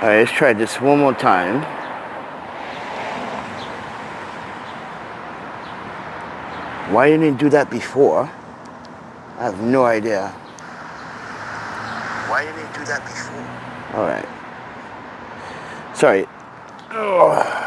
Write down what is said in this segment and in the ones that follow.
Alright, let's try this one more time. Why didn't it do that before? I have no idea. Why didn't it do that before? Alright. Sorry. Oh.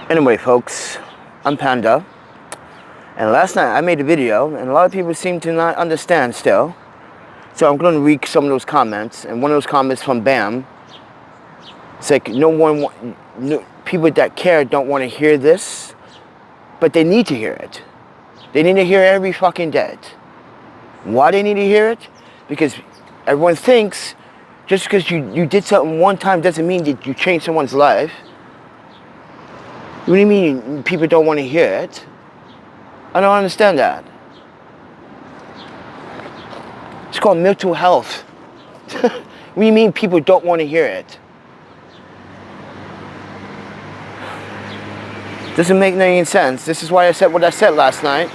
Anyway, folks, I'm Panda. And last night I made a video, and a lot of people seem to not understand still. So I'm going to read some of those comments, and one of those comments from Bam. It's like people that care don't want to hear this, but they need to hear it. They need to hear it every fucking day. Why they need to hear it? Because everyone thinks just because you did something one time doesn't mean that you changed someone's life. What do you mean people don't want to hear it? I don't understand that. It's called mental health. What do you mean people don't want to hear it? Doesn't make any sense. This is why I said what I said last night.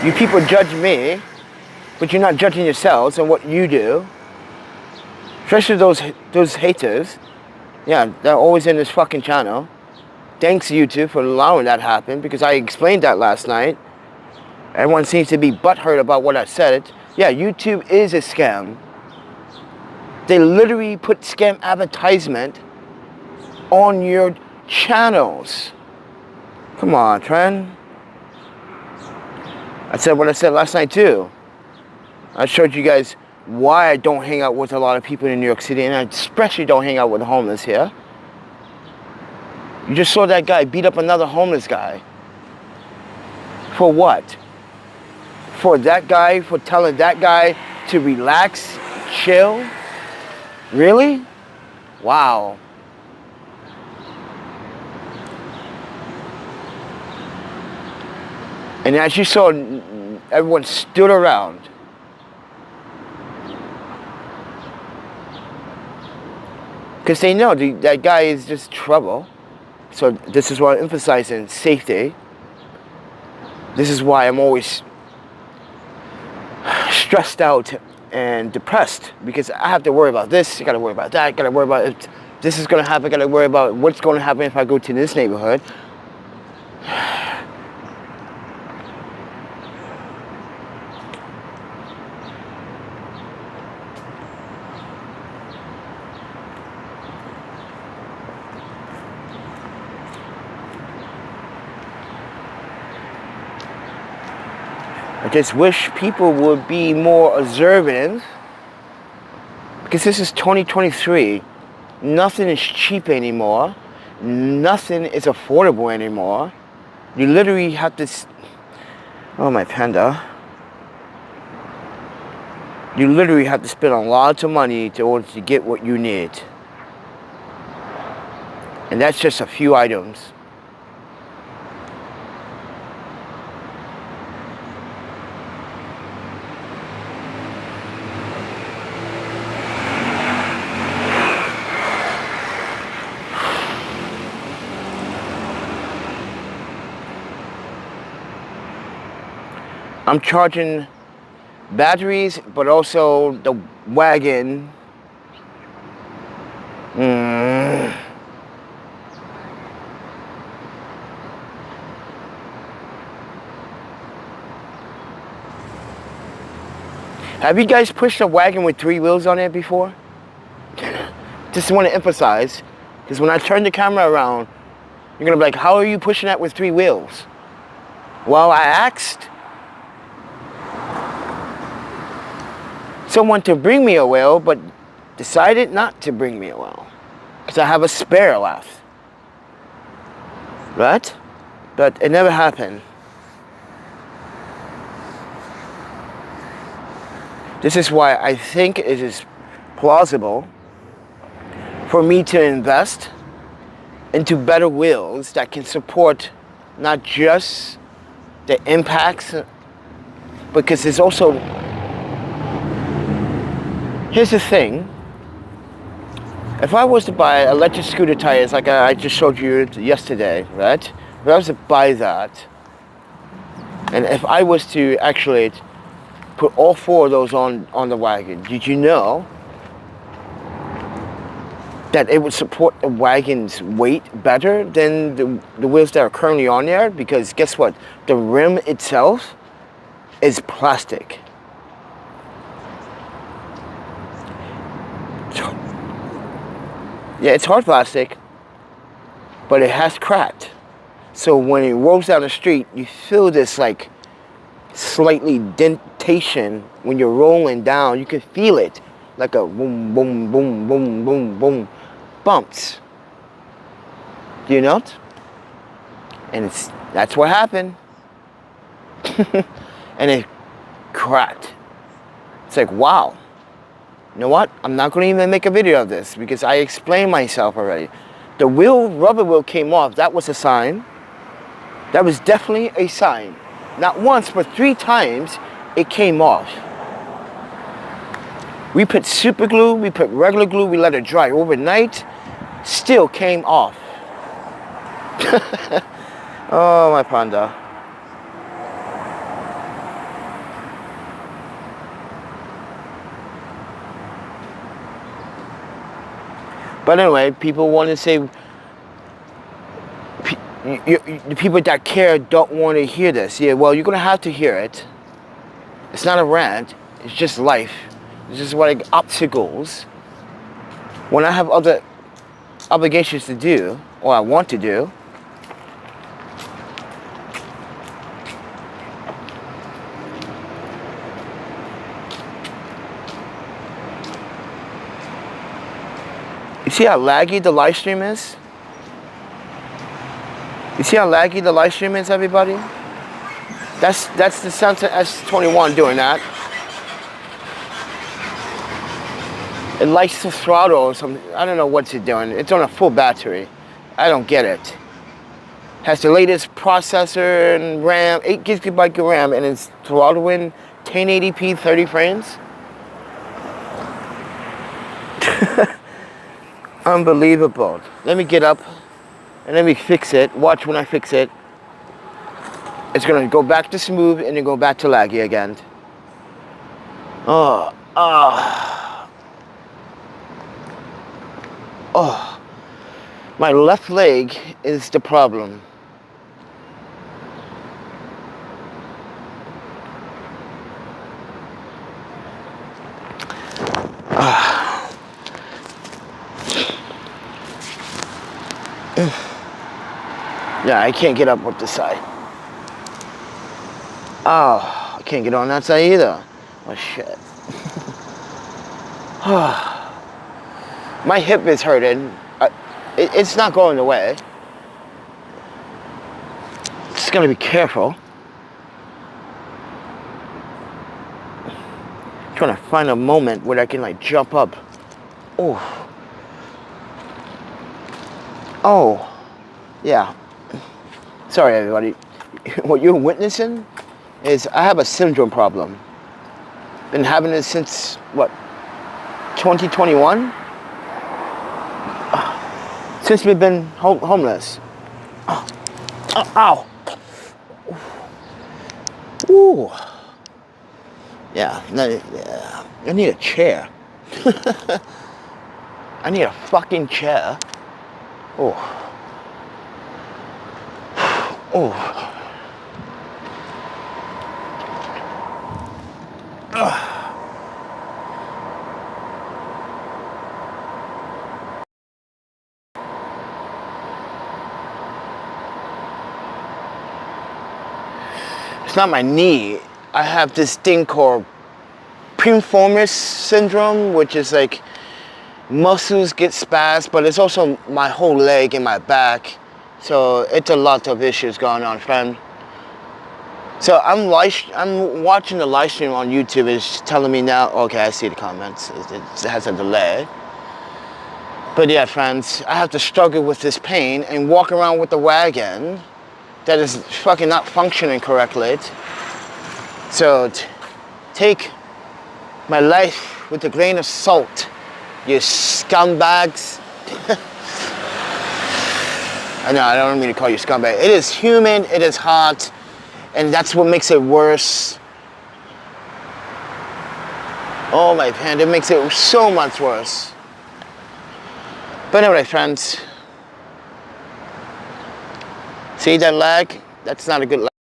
You people judge me, but you're not judging yourselves and what you do. Especially those haters. Yeah, they're always in this fucking channel. Thanks YouTube for allowing that to happen, because I explained that last night. Everyone seems to be butthurt about what I said. Yeah, YouTube is a scam. They literally put scam advertisement on your channels. Come on, Trent. I said what I said last night too. I showed you guys why I don't hang out with a lot of people in New York City, and I especially don't hang out with the homeless here. You just saw that guy beat up another homeless guy. For what? For that guy, for telling that guy to relax, chill? Really? Wow. And as you saw, everyone stood around. Because they know that guy is just trouble. So this is why I'm emphasizing safety. This is why I'm always stressed out and depressed, because I have to worry about this, I gotta worry about that, gotta worry about if this is gonna happen, gotta worry about what's gonna happen if I go to this neighborhood. I just wish people would be more observant, because this is 2023. Nothing is cheap anymore. Nothing is affordable anymore. You literally have to... Oh, my panda. You literally have to spend a lot of money in order to get what you need. And that's just a few items. I'm charging batteries, but also the Wagon. Have you guys pushed a Wagon with 3 wheels on it before? Just want to emphasize, because when I turn the camera around, you're going to be like, how are you pushing that with 3 wheels? Well, I asked someone to bring me a wheel, but decided not to bring me a wheel, because I have a spare left. Right? But it never happened. This is why I think it is plausible for me to invest into better wheels that can support not just the impacts, because it's also... Here's the thing. If I was to buy electric scooter tires like I just showed you yesterday, right? If I was to buy that, and if I was to actually put all 4 of those on the wagon, did you know that it would support the wagon's weight better than the wheels that are currently on there? Because guess what? The rim itself is plastic. Yeah, it's hard plastic, but it has cracked. So when it rolls down the street, you feel this like slightly dentation when you're rolling down. You can feel it like a boom, boom, boom, boom, boom, boom bumps. Do you know it? And that's what happened. And it cracked. It's like, wow. You know what? I'm not going to even make a video of this because I explained myself already. The rubber wheel came off. That was a sign. That was definitely a sign. Not once, but 3 times it came off. We put super glue, we put regular glue, we let it dry overnight. Still came off. Oh, my panda. But anyway, people want to say, the people that care don't want to hear this. Yeah, well, you're going to have to hear it. It's not a rant. It's just life. It's just like obstacles. When I have other obligations to do, or I want to do, you see how laggy the live stream is? You see how laggy the live stream is, everybody? That's the Samsung S21 doing that. It likes to throttle or something. I don't know what's it doing. It's on a full battery. I don't get it. Has the latest processor and RAM, 8 gigabyte of RAM, and it's throttling 1080p 30 frames. Unbelievable. Let me get up and let me fix it. Watch when I fix it. It's gonna go back to smooth and then go back to laggy again. Oh. My left leg is the problem. Yeah, I can't get up this side. Oh, I can't get on that side either. Oh, shit. My hip is hurting. It's not going away. Just gotta be careful. Trying to find a moment where I can like jump up. Oh, yeah. Sorry, everybody. What you're witnessing is I have a syndrome problem. Been having it since, what, 2021? Since we've been homeless. Ow. Ooh. Yeah, I need a chair. I need a fucking chair. Oh. It's not my knee. I have this thing called piriformis syndrome, which is like muscles get spazzed, but it's also my whole leg and my back. So it's a lot of issues going on, friend. So I'm watching the live stream on YouTube. It's telling me now, okay, I see the comments. It has a delay. But yeah, friends, I have to struggle with this pain and walk around with the wagon that is fucking not functioning correctly. So take my life with a grain of salt. You scumbags. I know, I don't mean to call you scumbag. It is humid, it is hot, and that's what makes it worse. Oh my man, it makes it so much worse. But anyway, friends. See that lag? That's not a good lag.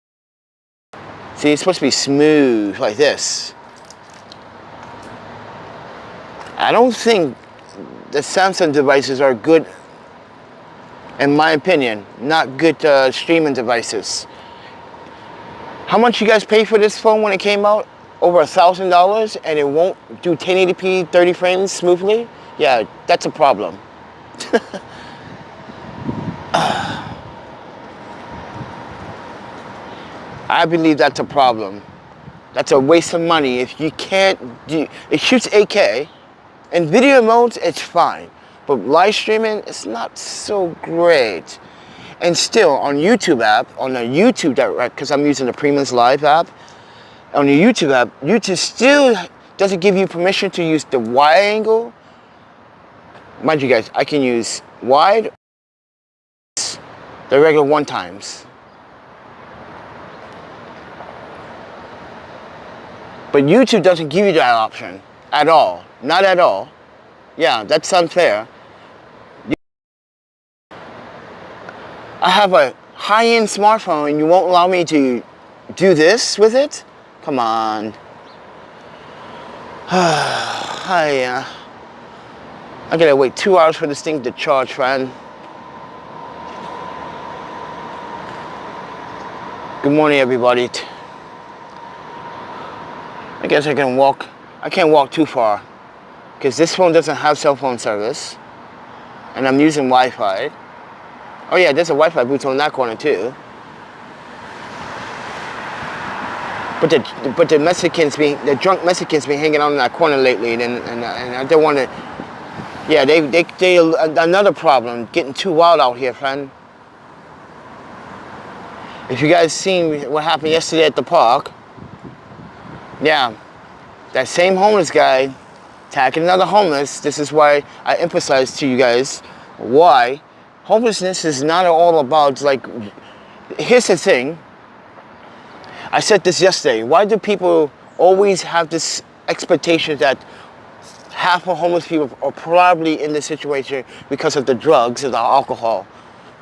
See, it's supposed to be smooth like this. I don't think the Samsung devices are good, in my opinion, not good streaming devices. How much you guys pay for this phone when it came out? Over $1,000, and it won't do 1080p 30 frames smoothly? Yeah, that's a problem. I believe that's a problem. That's a waste of money if you can't do. It shoots 8K. In video modes, it's fine. But live streaming, it's not so great. And still, on YouTube app, on the YouTube Direct, because I'm using the Premium's Live app, on the YouTube app, YouTube still doesn't give you permission to use the wide angle. Mind you guys, I can use wide, the regular 1x. But YouTube doesn't give you that option at all. Not at all. Yeah, that's unfair. I have a high-end smartphone and you won't allow me to do this with it? Come on. I gotta wait 2 hours for this thing to charge, friend. Good morning, everybody. I guess I can walk. I can't walk too far because this phone doesn't have cell phone service and I'm using Wi-Fi. Oh yeah, there's a Wi-Fi booth on that corner too. But the Mexicans the drunk Mexicans be hanging out in that corner lately, and I don't want to. Yeah, they another problem, getting too wild out here, friend. If you guys seen what happened yesterday at the park, yeah, that same homeless guy attacking another homeless. This is why I emphasize to you guys why homelessness is not all about, like, here's the thing. I said this yesterday. Why do people always have this expectation that half of homeless people are probably in this situation because of the drugs or the alcohol?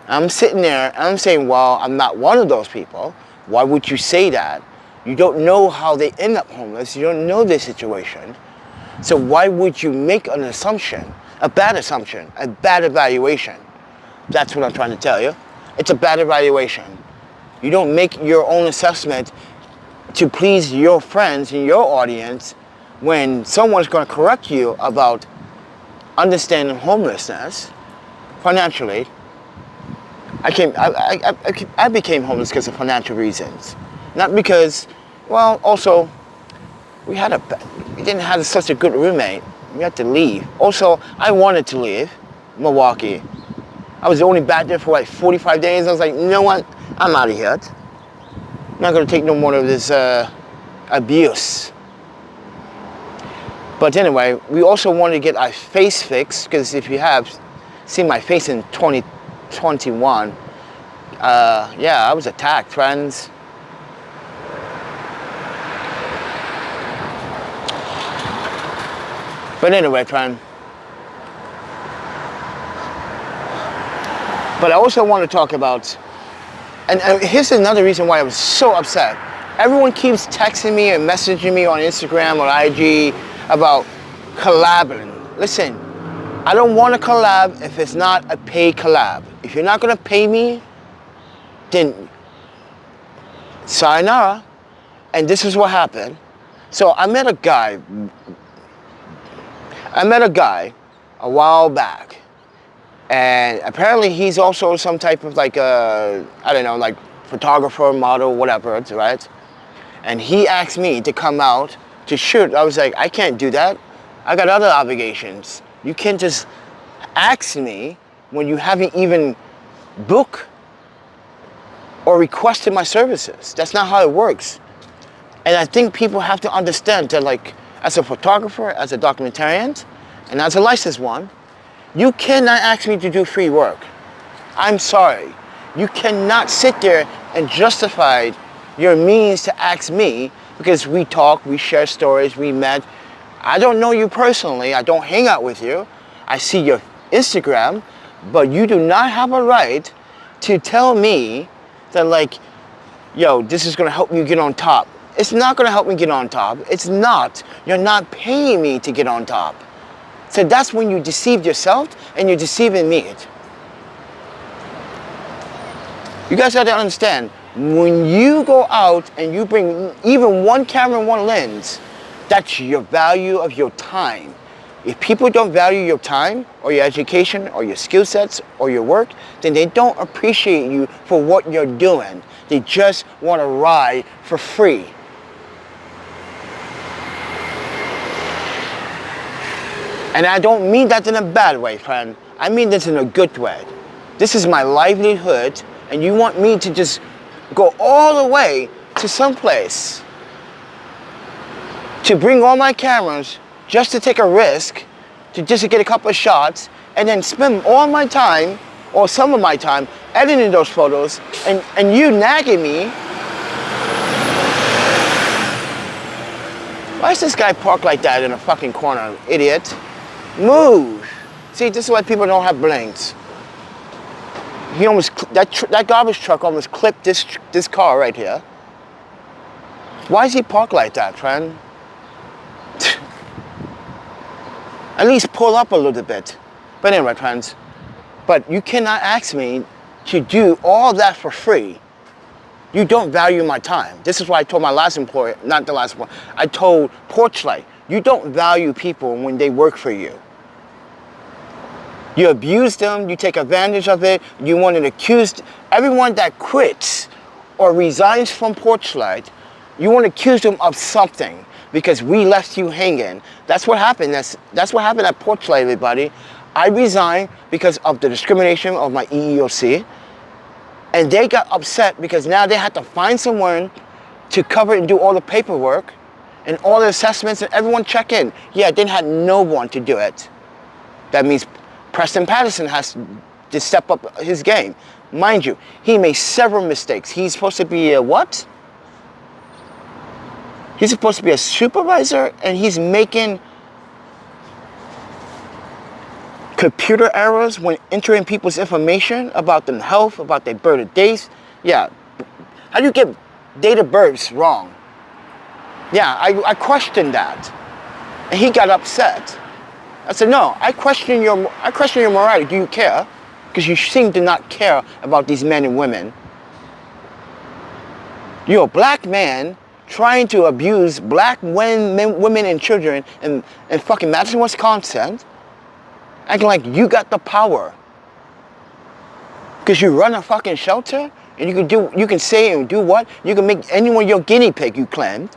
I'm sitting there and I'm saying, well, I'm not one of those people. Why would you say that? You don't know how they end up homeless. You don't know their situation. So why would you make an assumption, a bad evaluation? That's what I'm trying to tell you. It's a bad evaluation. You don't make your own assessment to please your friends and your audience when someone's going to correct you about understanding homelessness financially. I became homeless because of financial reasons. Not because, well, also, we didn't have such a good roommate. We had to leave. Also, I wanted to leave Milwaukee. I was only back there for like 45 days. I was like, you know what? I'm out of here. I'm not going to take no more of this abuse. But anyway, we also wanted to get our face fixed, because if you have seen my face in 2021, yeah, I was attacked, friends. But anyway, friend. But I also want to talk about, and here's another reason why I was so upset. Everyone keeps texting me and messaging me on Instagram or IG about collabing. Listen, I don't want to collab if it's not a paid collab. If you're not going to pay me, then sayonara. And this is what happened. So I met a guy a while back. And apparently he's also some type of like I don't know, like photographer, model, whatever, right? And he asked me to come out to shoot. I was like, I can't do that. I got other obligations. You can't just ask me when you haven't even booked or requested my services. That's not how it works. And I think people have to understand that, like, as a photographer, as a documentarian, and as a licensed one, you cannot ask me to do free work. I'm sorry. You cannot sit there and justify your means to ask me, because we talk, we share stories, we met. I don't know you personally, I don't hang out with you. I see your Instagram, but you do not have a right to tell me that, like, yo, this is gonna help you get on top. It's not gonna help me get on top. It's not. You're not paying me to get on top. So that's when you deceived yourself and you're deceiving me. You guys have to understand, when you go out and you bring even one camera and one lens, that's your value of your time. If people don't value your time or your education or your skill sets or your work, then they don't appreciate you for what you're doing. They just want to ride for free. And I don't mean that in a bad way, friend. I mean this in a good way. This is my livelihood, and you want me to just go all the way to someplace to bring all my cameras just to take a risk, to just to get a couple of shots, and then spend all my time, or some of my time, editing those photos, and you nagging me. Why is this guy parked like that in a fucking corner, idiot? Move. See, this is why people don't have blinks. He almost, that garbage truck almost clipped this car right here. Why is he parked like that, friend? At least pull up a little bit. But anyway, friends, but you cannot ask me to do all that for free. You don't value my time. This is why I told my last employer, not the last one, I told Porchlight, you don't value people when they work for you. You abuse them, you take advantage of it, you want to accuse everyone that quits or resigns from Porchlight, you want to accuse them of something because we left you hanging. That's what happened. That's what happened at Porchlight, everybody. I resigned because of the discrimination of my EEOC, and they got upset because now they had to find someone to cover and do all the paperwork and all the assessments and everyone check in. Yeah, they had no one to do it. That means Preston Patterson has to step up his game. Mind you, he made several mistakes. He's supposed to be a what? He's supposed to be a supervisor, and he's making computer errors when entering people's information about their health, about their birthdays. Yeah, how do you get date of births wrong? Yeah, I questioned that, and he got upset. I said, no, I question your morality. Do you care? Because you seem to not care about these men and women. You're a black man trying to abuse black women and children in fucking Madison, Wisconsin, acting like you got the power. Because you run a fucking shelter, and you can say and do what? You can make anyone your guinea pig, you claimed.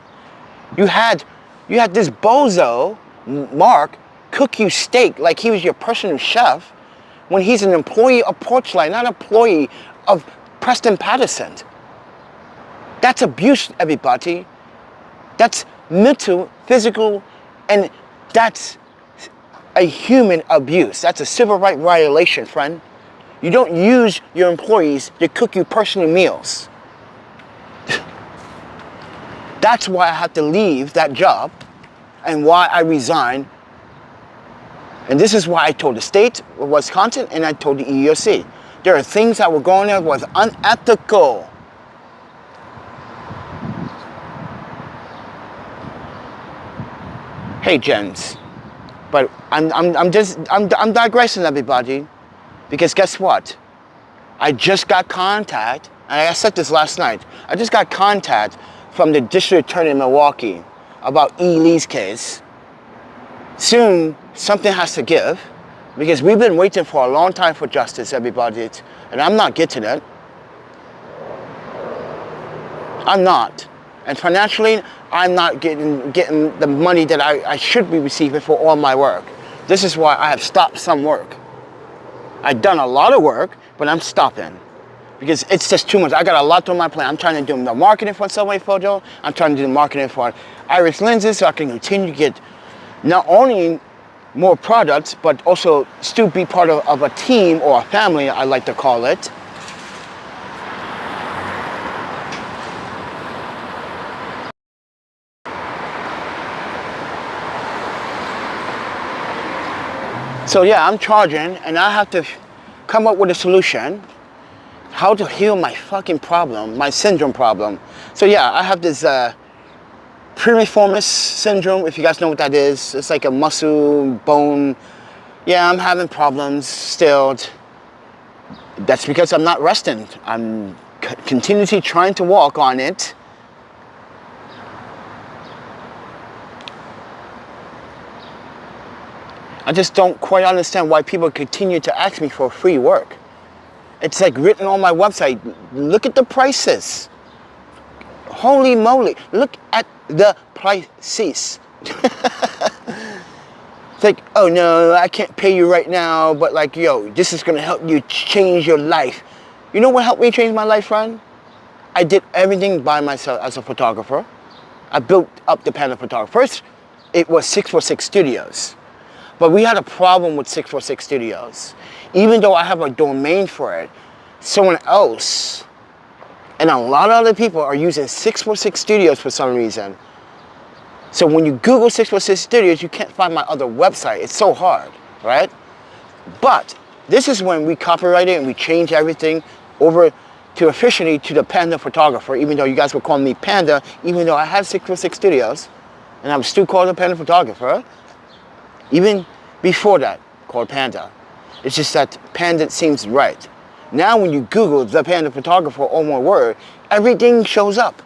You had this bozo, Mark, cook you steak like he was your personal chef when he's an employee of Porchlight, not an employee of Preston Patterson. That's abuse, everybody. That's mental, physical, and that's a human abuse. That's a civil rights violation, friend. You don't use your employees to cook you personal meals. That's why I had to leave that job and why I resigned. And this is why I told the state of Wisconsin and I told the EEOC. There are things that were going on that was unethical. Hey, gents, but I'm digressing, everybody, because guess what? I just got contact, and I said this last night. I just got contact from the district attorney in Milwaukee about E. Lee's case. Soon, something has to give, because we've been waiting for a long time for justice, everybody, and I'm not getting it. I'm not. And financially, I'm not getting the money that I should be receiving for all my work. This is why I have stopped some work. I've done a lot of work, but I'm stopping. Because it's just too much. I got a lot on my plate. I'm trying to do the marketing for Sunwayfoto. I'm trying to do the marketing for Iris lenses so I can continue to get not only more products, but also still be part of a team or a family, I like to call it. So yeah, I'm charging, and I have to come up with a solution how to heal my fucking problem, my syndrome problem. So yeah, I have this piriformis syndrome, if you guys know what that is. It's like a muscle, bone. Yeah, I'm having problems still. That's because I'm not resting. I'm continuously trying to walk on it. I just don't quite understand why people continue to ask me for free work. It's like written on my website. Look at the prices. Holy moly, look at the prices. It's like, oh no, I can't pay you right now, but like, yo, this is gonna help you change your life. You know what helped me change my life, friend? I did everything by myself as a photographer. I built up the Panda Photographer. First, it was 646 Studios. But we had a problem with 646 Studios. Even though I have a domain for it, someone else and a lot of other people are using 646 Studios for some reason. So when you Google 646 Studios, you can't find my other website. It's so hard, right? But this is when we copyright it and we change everything over to officially to the Panda Photographer, even though you guys were calling me Panda, even though I had 646 Studios, and I'm still called the Panda Photographer. Even before that, called Panda. It's just that Panda seems right. Now when you Google the Panda Photographer, all one word, everything shows up.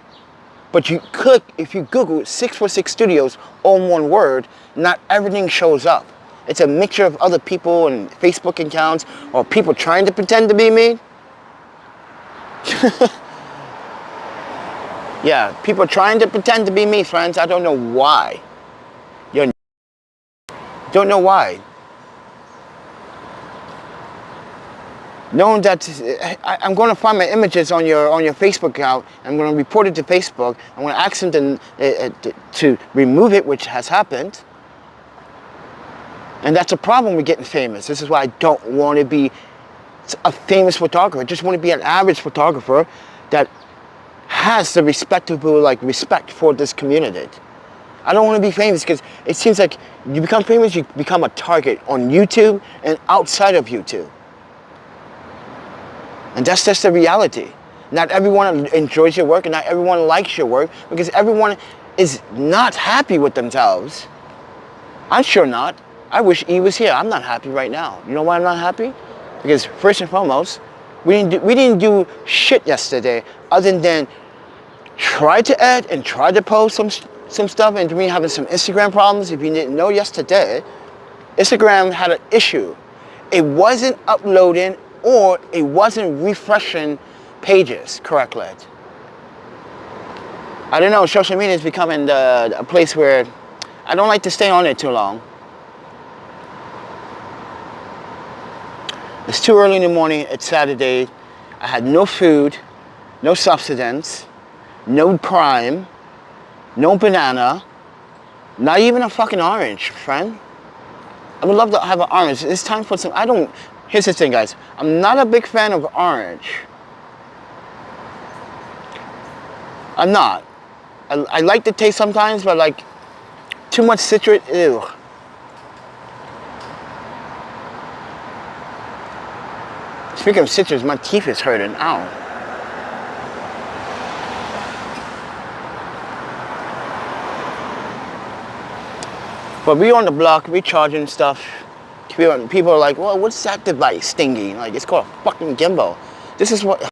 But you could, if you Google 646 Studios, all one word, not everything shows up. It's a mixture of other people and Facebook accounts, or people trying to pretend to be me. Yeah, people trying to pretend to be me, friends. I don't know why. Don't know why. Knowing that I'm going to find my images on your Facebook account, I'm going to report it to Facebook. I'm going to ask them to remove it, which has happened. And that's a problem with getting famous. This is why I don't want to be a famous photographer. I just want to be an average photographer that has the respect for this community. I don't want to be famous because it seems like you become famous, you become a target on YouTube and outside of YouTube. And that's just the reality. Not everyone enjoys your work and not everyone likes your work because everyone is not happy with themselves. I'm sure not. I wish E was here. I'm not happy right now. You know why I'm not happy? Because first and foremost, we didn't do shit yesterday other than try to edit and try to post some stuff, and we having some Instagram problems. If you didn't know, yesterday Instagram had an issue. It wasn't uploading or it wasn't refreshing pages correctly. I don't know, social media is becoming a place where I don't like to stay on it too long. It's too early in the morning, it's Saturday. I had no food, no substance, no prime, no banana, not even a fucking orange, friend. I would love to have an orange. It's time for some, here's the thing, guys. I'm not a big fan of orange. I'm not. I like the taste sometimes, but like, too much citrus, ew. Speaking of citrus, my teeth is hurting, ow. But we on the block, we charging stuff. People are like, well, what's that device thingy? Like, it's called a fucking gimbal. This is what,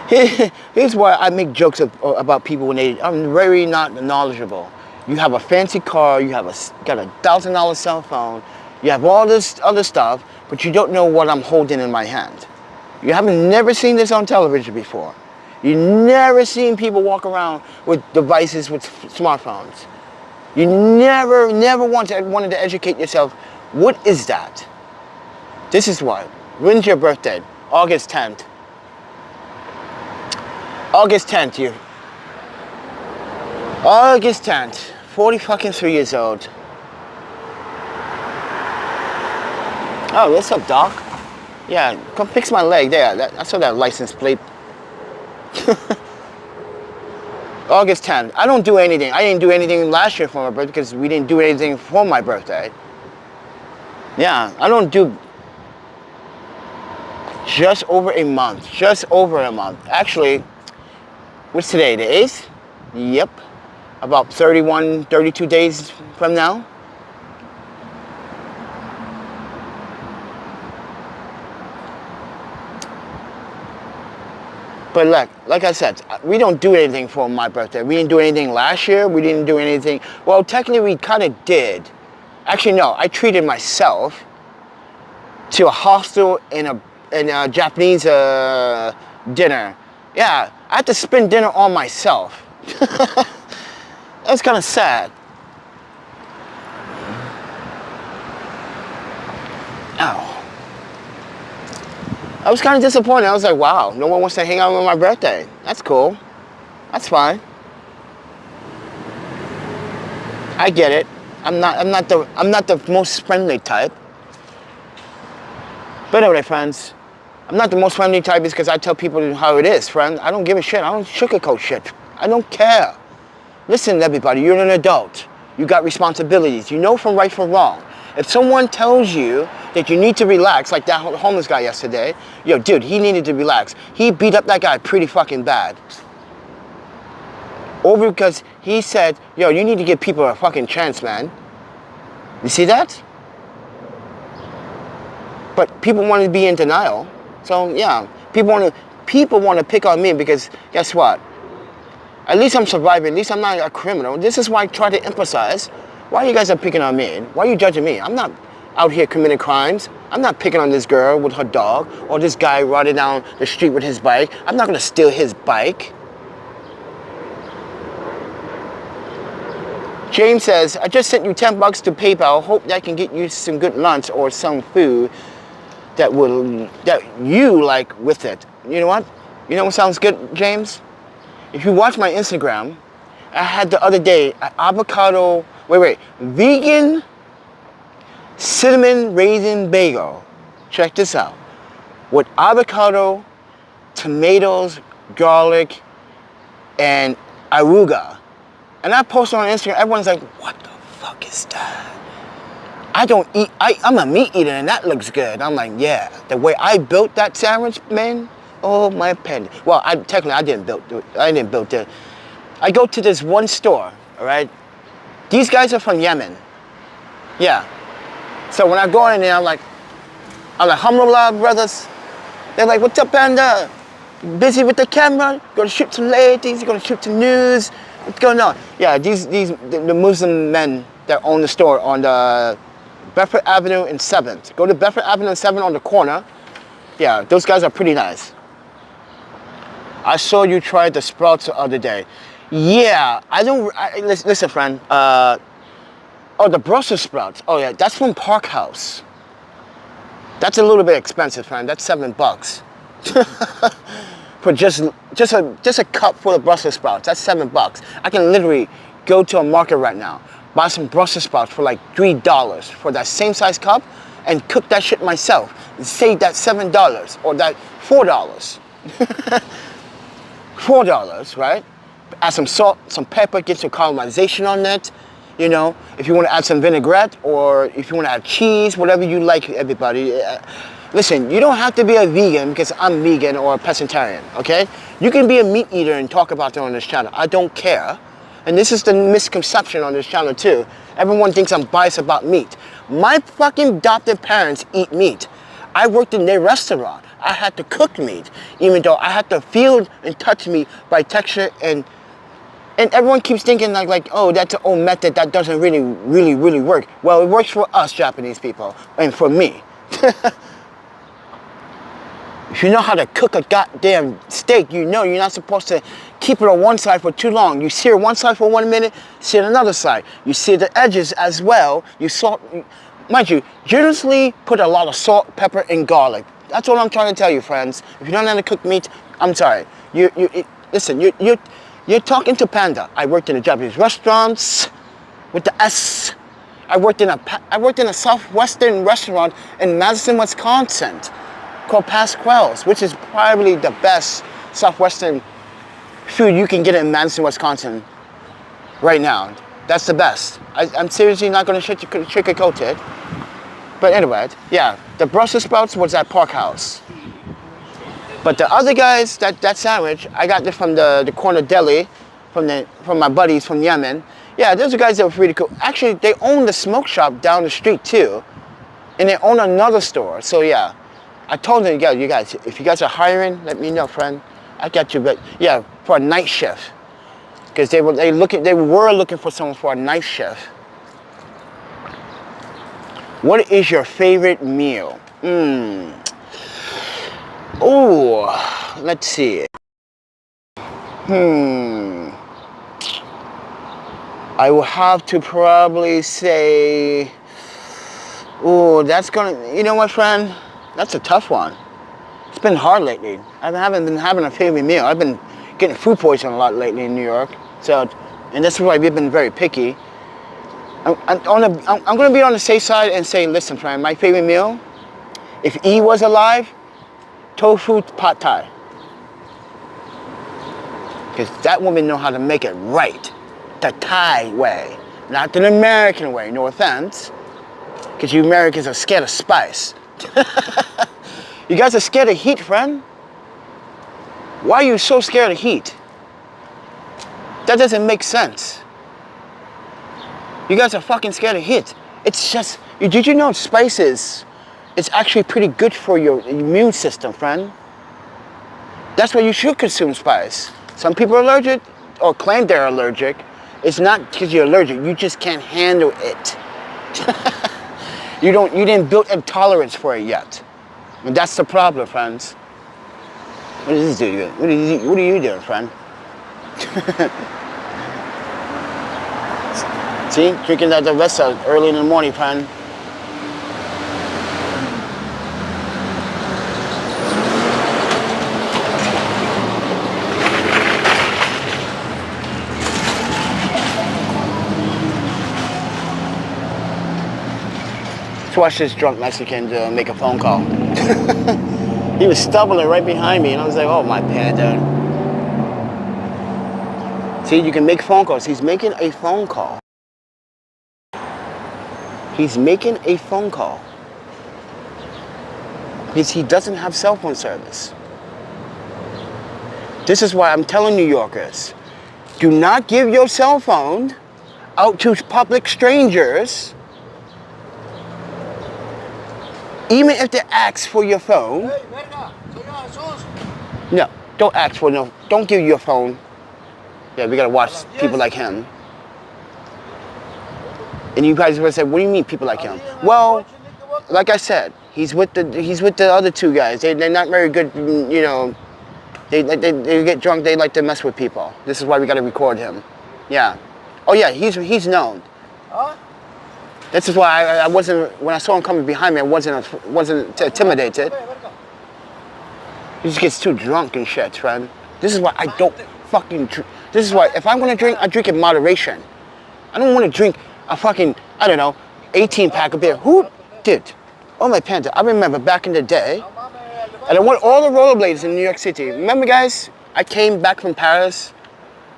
here's why I make jokes about people when I'm very not knowledgeable. You have a fancy car, you have got a $1,000 cell phone, you have all this other stuff, but you don't know what I'm holding in my hand. You haven't never seen this on television before. You never seen people walk around with devices with smartphones. You never wanted to educate yourself. What is that? This is what. When's your birthday? August 10th. August 10th, you. August 10th. 40 fucking 3 years old. Oh, what's up, Doc? Yeah, come fix my leg there. I saw that license plate. August 10th. I don't do anything. I didn't do anything last year for my birthday because we didn't do anything for my birthday. Yeah, I don't do... Just over a month. Just over a month. Actually, what's today? The 8th? Yep. About 31, 32 days from now. But look, like I said, we don't do anything for my birthday. We didn't do anything last year. We didn't do anything. Well, technically, we kind of did. Actually, no. I treated myself to a hostel and a Japanese dinner. Yeah, I had to spend dinner on myself. That was kind of sad. Ow. I was kind of disappointed. I was like, wow, no one wants to hang out on my birthday. That's cool. That's fine. I get it. I'm not the most friendly type. But anyway, friends, I'm not the most friendly type because I tell people how it is, friend. I don't give a shit. I don't sugarcoat shit. I don't care. Listen, everybody, you're an adult. You got responsibilities. You know from right from wrong. If someone tells you that you need to relax, like that homeless guy yesterday, yo, dude, he needed to relax. He beat up that guy pretty fucking bad. Over because he said, yo, you need to give people a fucking chance, man. You see that? But people want to be in denial. So yeah, people want to pick on me because guess what? At least I'm surviving. At least I'm not a criminal. This is why I try to emphasize. Why you guys are picking on me? Why are you judging me? I'm not out here committing crimes. I'm not picking on this girl with her dog or this guy riding down the street with his bike. I'm not going to steal his bike. James says, I just sent you $10 to PayPal. Hope that can get you some good lunch or some food that you like with it. You know what? You know what sounds good, James? If you watch my Instagram, I had the other day an avocado, vegan cinnamon raisin bagel. Check this out. With avocado, tomatoes, garlic, and arugula. And I posted on Instagram, everyone's like, what the fuck is that? I don't eat, I'm a meat eater and that looks good. I'm like, yeah, the way I built that sandwich, man, oh my penny. Well, I didn't build it. I go to this one store, all right? These guys are from Yemen. Yeah. So when I go in there, I'm like, alhamdulillah, brothers. They're like, what's up, Panda? Busy with the camera? Gonna shoot some ladies? You gonna shoot some news? What's going on? Yeah, the Muslim men that own the store on the Bedford Avenue and 7th. Go to Bedford Avenue and 7th on the corner. Yeah, those guys are pretty nice. I saw you try the sprouts the other day. Yeah, listen, friend. Oh, the Brussels sprouts. Oh yeah, that's from Park House. That's a little bit expensive, friend. That's $7. For just a cup full of Brussels sprouts. That's $7. I can literally go to a market right now, buy some Brussels sprouts for like $3 for that same size cup, and cook that shit myself. And save that $7 or that $4. $4, right? Add some salt, some pepper, get some caramelization on it. You know, if you want to add some vinaigrette or if you want to add cheese, whatever you like, everybody. Listen, you don't have to be a vegan because I'm vegan or a pescatarian, okay? You can be a meat eater and talk about that on this channel. I don't care. And this is the misconception on this channel too. Everyone thinks I'm biased about meat. My fucking adopted parents eat meat. I worked in their restaurant. I had to cook meat, even though I had to feel and touch meat by texture and everyone keeps thinking like, oh, that's an old method that doesn't really work. Well, it works for us Japanese people and for me. If you know how to cook a goddamn steak, you know you're not supposed to keep it on one side for too long. You sear one side for 1 minute, sear another side. You sear the edges as well. You salt, mind you, generously put a lot of salt, pepper, and garlic. That's what I'm trying to tell you, friends. If you don't know how to cook meat, I'm sorry. Listen, you're talking to Panda. I worked in the Japanese restaurants with the S. I worked in a southwestern restaurant in Madison, Wisconsin, called Pasquale's, which is probably the best southwestern food you can get in Madison, Wisconsin right now. That's the best. I'm seriously not going to sugarcoat it. But anyway, yeah, the Brussels sprouts was at Park House. But the other guys, that sandwich, I got it from the corner deli, from my buddies from Yemen. Yeah, those are guys that were really cool. Actually, they own the smoke shop down the street too, and they own another store. So yeah, I told them, you guys, if you guys are hiring, let me know, friend. I got you, but yeah, for a night shift, because they were looking for someone for a night shift. What is your favorite meal? Oh, let's see. I will have to probably say, oh, you know what, friend? That's a tough one. It's been hard lately. I haven't been having a favorite meal. I've been getting food poisoning a lot lately in New York. So, and that's why we've been very picky. I'm going to be on the safe side and say, listen, friend, my favorite meal, if E was alive, tofu pad thai. Because that woman know how to make it right. The Thai way, not the American way, no offense. Because you Americans are scared of spice. You guys are scared of heat, friend. Why are you so scared of heat? That doesn't make sense. You guys are fucking scared of heat. It's just, did you know spices, it's actually pretty good for your immune system, friend. That's why you should consume spice. Some people are allergic or claim they're allergic. It's not because you're allergic, you just can't handle it. You didn't build a tolerance for it yet. And that's the problem, friends. What is this doing? What are you doing, friend? See, drinking at the restaurant early in the morning, friend. Let's watch this drunk Mexican make a phone call. He was stumbling right behind me, and I was like, oh, my panda. See, you can make phone calls. He's making a phone call. He's making a phone call. Because he doesn't have cell phone service. This is why I'm telling New Yorkers, do not give your cell phone out to public strangers. Even if they ask for your phone. No, don't ask for no. Don't give your phone. Yeah, we gotta watch people like him. And you guys would say, what do you mean people like him? Well, like I said, he's with the other two guys. They're not very good, you know. They get drunk. They like to mess with people. This is why we gotta record him. Yeah. Oh yeah, he's known. Huh? This is why I wasn't, when I saw him coming behind me, I wasn't intimidated. He just gets too drunk and shit, friend. This is why I don't fucking drink. This is why, if I'm gonna drink, I drink in moderation. I don't wanna drink a fucking, I don't know, 18 pack of beer. Who did? Oh my panda, I remember back in the day, and I went all the rollerblades in New York City. Remember guys, I came back from Paris,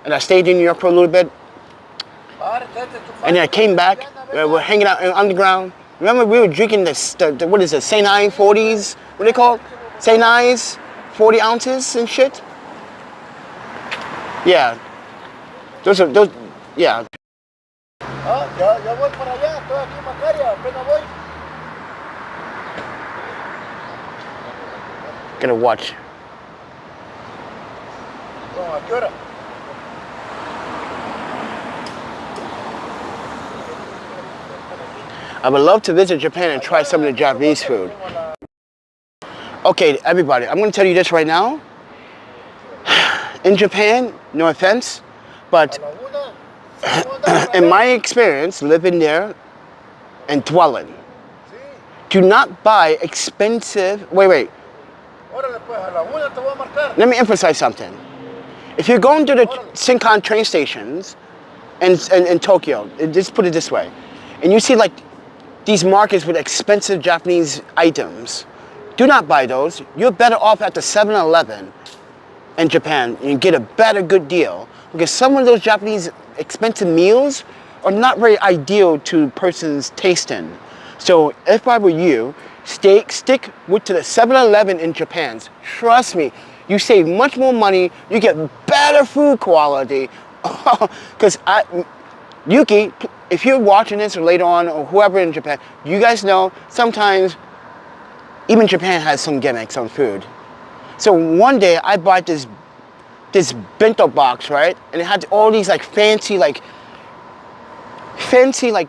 and I stayed in New York for a little bit. And then I came back, we're hanging out in the underground. Remember we were drinking the what is it, St. I 40s? What are they called? St. I's, 40 ounces and shit? Yeah. Those, yeah. Gotta watch. I would love to visit Japan and try some of the Japanese food. Okay, everybody, I'm gonna tell you this right now. In Japan, no offense, but in my experience living there and dwelling, do not buy expensive, wait. Let me emphasize something. If you're going to the Shinkan train stations in Tokyo, just put it this way. and you see like these markets with expensive Japanese items, do not buy those. You're better off at the 7-Eleven in Japan and get a better good deal, because some of those Japanese expensive meals are not very ideal to person's tasting. So if I were you, stick with to the 7-Eleven in Japan. Trust me, you save much more money, you get better food quality. Because Yuki, if you're watching this or later on, or whoever in Japan, you guys know sometimes even Japan has some gimmicks on food. So one day I bought this bento box, right? And it had all these like fancy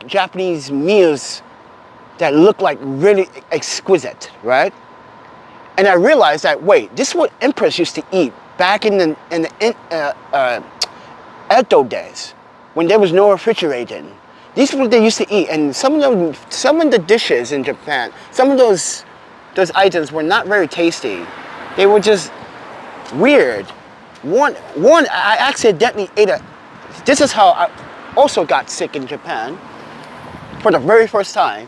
Japanese meals that look like really exquisite, right? And I realized that, wait, this is what emperors used to eat back in the Edo days, when there was no refrigerating. These are what they used to eat, and some of the dishes in Japan, some of those items were not very tasty. They were just weird. One, I accidentally ate this is how I also got sick in Japan for the very first time.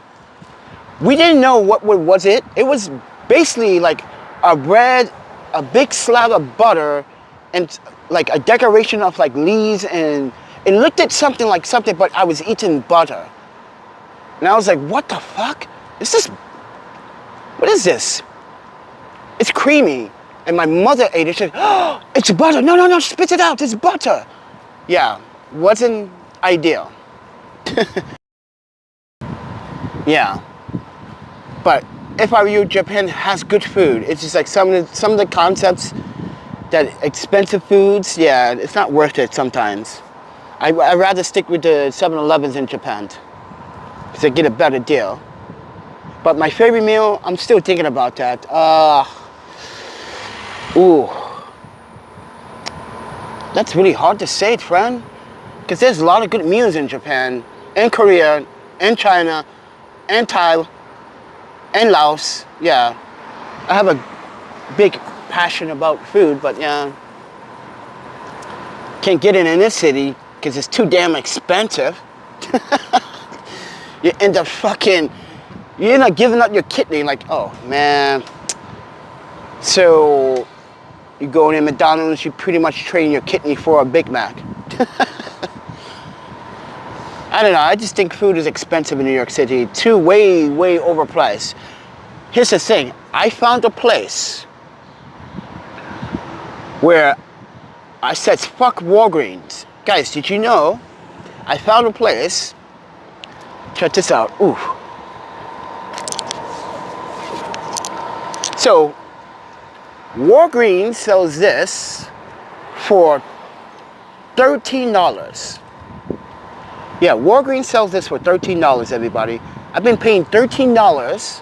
We didn't know what was it. It was basically like a bread, a big slab of butter, and like a decoration of like leaves, and it looked at something like something, but I was eating butter. And I was like, what the fuck? What is this? It's creamy. And my mother ate it. She said, oh, it's butter. No, spit it out. It's butter. Yeah, wasn't ideal. Yeah. But if I were you, Japan has good food. It's just like some of the concepts, that expensive foods, yeah, it's not worth it sometimes. I'd rather stick with the 7-Elevens in Japan because I get a better deal. But my favorite meal, I'm still thinking about that. Ooh. That's really hard to say, friend. Because there's a lot of good meals in Japan, and Korea, and China, and Thailand, and Laos. Yeah. I have a big passion about food, but yeah. Can't get it in this city because it's too damn expensive. You end up you're not giving up your kidney, like, oh man. So you go in McDonald's, you pretty much trade your kidney for a Big Mac. I don't know, I just think food is expensive in New York City. Way overpriced. Here's the thing, I found a place where I said, fuck Walgreens. Guys, did you know, I found a place, check this out, ooh. So, Walgreens sells this for $13. Yeah, Walgreens sells this for $13, everybody. I've been paying $13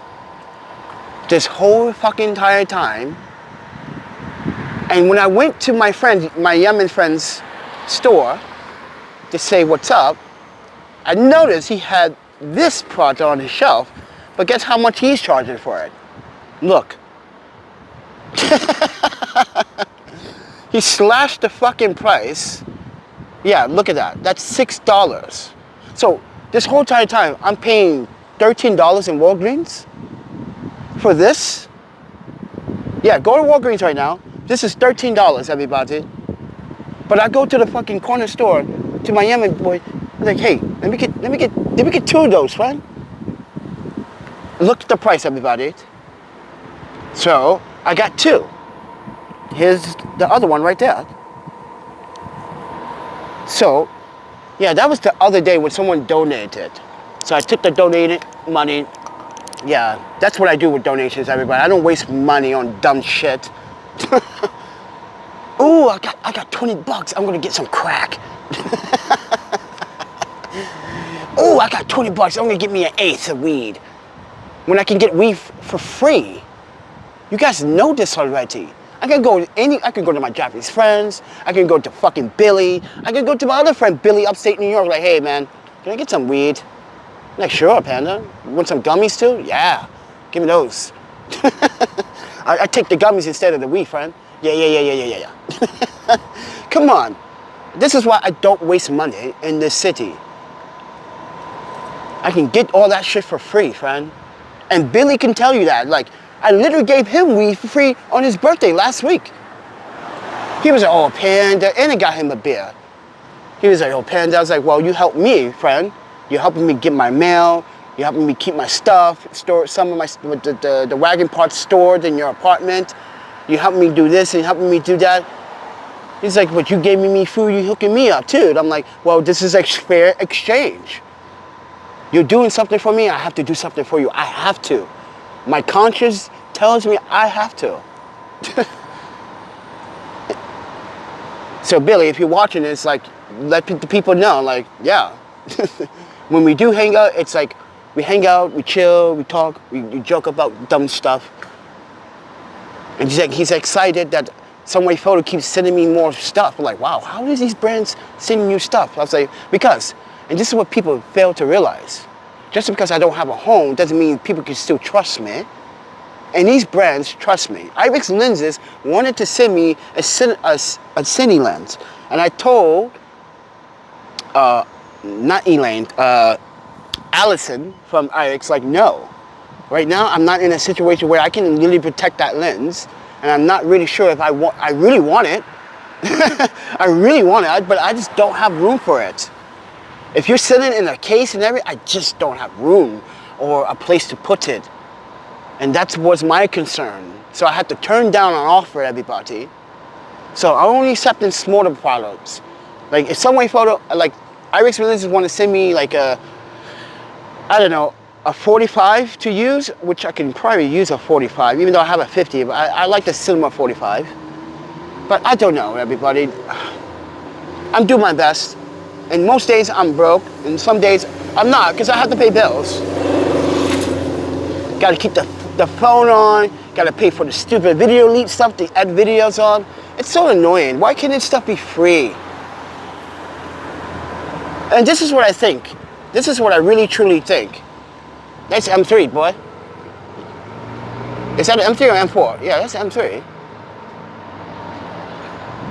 this whole fucking entire time. And when I went to my Yemen friend's store to say what's up, I noticed he had this product on his shelf, but guess how much he's charging for it? Look. He slashed the fucking price. Yeah, look at that. That's $6. So this whole entire time, I'm paying $13 in Walgreens for this. Yeah, go to Walgreens right now. This is $13, everybody. But I go to the fucking corner store to my Yemen boy. I'm like, hey, let me get two of those, friend. Look at the price, everybody. So I got two. Here's the other one right there. So, yeah, that was the other day when someone donated. So I took the donated money. Yeah, that's what I do with donations, everybody. I don't waste money on dumb shit. Ooh, I got $20. I'm gonna get some crack. Ooh, I got $20. I'm gonna get me an eighth of weed. When I can get weed for free. You guys know this already. I can go to my Japanese friends. I can go to fucking Billy. I can go to my other friend Billy upstate New York. Like, hey man, can I get some weed? I'm like, sure, Panda. You want some gummies too? Yeah, give me those. I take the gummies instead of the weed, friend. Yeah. Come on. This is why I don't waste money in this city. I can get all that shit for free, friend. And Billy can tell you that. Like, I literally gave him weed for free on his birthday last week. He was like, oh, Panda, and I got him a beer. He was like, oh, Panda. I was like, well, you helped me, friend. You're helping me get my mail. You're helping me keep my stuff, store some of my, the wagon parts stored in your apartment. You helped me do this and helping me do that. He's like, but you gave me food, you hooking me up too. And I'm like, well, this is a fair exchange. You're doing something for me, I have to do something for you. I have to. My conscience tells me I have to. So Billy, if you're watching this, like, let the people know, like, yeah. When we do hang out, it's like, we hang out, we chill, we talk, we joke about dumb stuff. And he's excited that Sunwayfoto keeps sending me more stuff. I'm like, wow, how is these brands sending you stuff? I was like, because, and this is what people fail to realize. Just because I don't have a home doesn't mean people can still trust me. And these brands trust me. Iris Lenses wanted to send me a cine lens. And I told, not Elaine, Allison from Iris, like, no. Right now, I'm not in a situation where I can really protect that lens. And I'm not really sure if I really want it. I really want it, but I just don't have room for it. If you're sitting in a case and everything, I just don't have room or a place to put it. And that was my concern. So I had to turn down an offer, everybody. So I only accepting smaller products. Like if Sunwayfoto, like Iris Lenses want to send me like a, I don't know, a 45 to use, which I can probably use a 45, even though I have a 50, but I like the Cinema 45. But I don't know, everybody. I'm doing my best. And most days I'm broke, and some days I'm not, because I have to pay bills. Gotta keep the phone on, gotta pay for the stupid video lead stuff to add videos on. It's so annoying. Why can't this stuff be free? And this is what I think. This is what I really truly think. That's M3, boy. Is that an M3 or M4? Yeah, that's M3.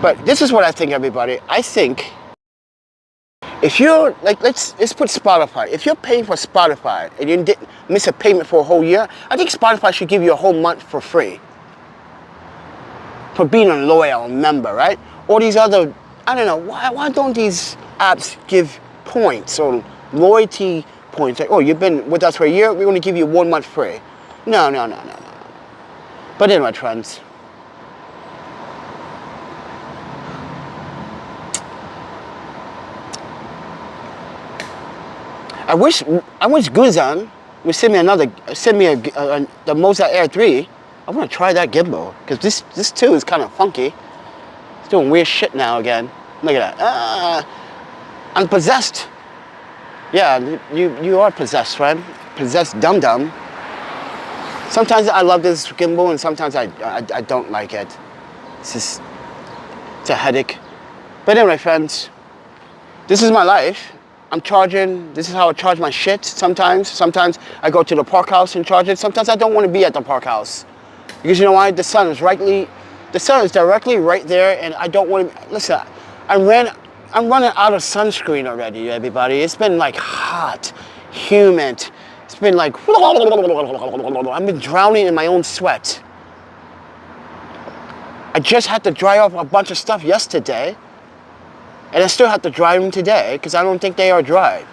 But this is what I think, everybody. I think if you're, like, let's put Spotify. If you're paying for Spotify and you didn't miss a payment for a whole year, I think Spotify should give you a whole month for free. For being a loyal member, right? Or these other, I don't know, why don't these apps give points or loyalty points? Like, oh, you've been with us for a year, we're going to give you 1 month free. No. But anyway, friends. I wish Guzan would send me the Moza Air 3. I want to try that gimbal, because this too is kind of funky. It's doing weird shit now again. Look at that. I'm possessed. Yeah, you are possessed, friend. Possessed dum-dum. Sometimes I love this gimbal, and sometimes I don't like it. It's a headache. But anyway, friends, this is my life. I'm charging. This is how I charge my shit sometimes. Sometimes I go to the park house and charge it. Sometimes I don't want to be at the park house. Because you know why? The sun is directly right there, and I don't want to, listen, I'm running out of sunscreen already, everybody. It's been like hot, humid. It's been like, I've been drowning in my own sweat. I just had to dry off a bunch of stuff yesterday, and I still have to dry them today, because I don't think they are dry.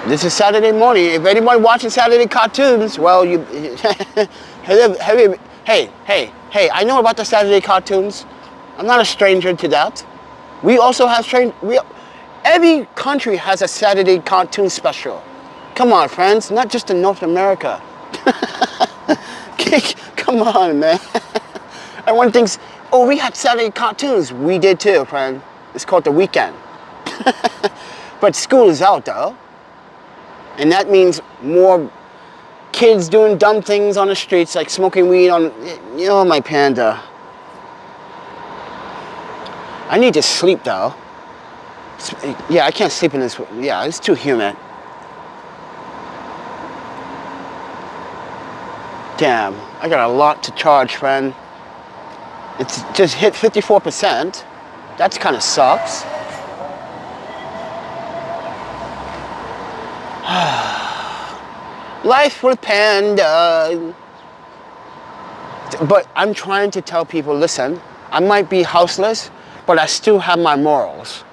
This is Saturday morning. If anyone watching Saturday cartoons, well, you, hey, I know about the Saturday cartoons. I'm not a stranger to that. We also have every country has a Saturday cartoon special. Come on, friends, not just in North America. Come on, man. Everyone thinks, oh, we had Saturday cartoons. We did too, friend. It's called the weekend. But school is out, though. And that means more kids doing dumb things on the streets, like smoking weed on, you know, my panda. I need to sleep, though. Yeah, I can't sleep in this. Yeah, it's too humid. Damn, I got a lot to charge, friend. It's just hit 54%. That kind of sucks. Life with Panda. But I'm trying to tell people, listen, I might be houseless, but I still have my morals.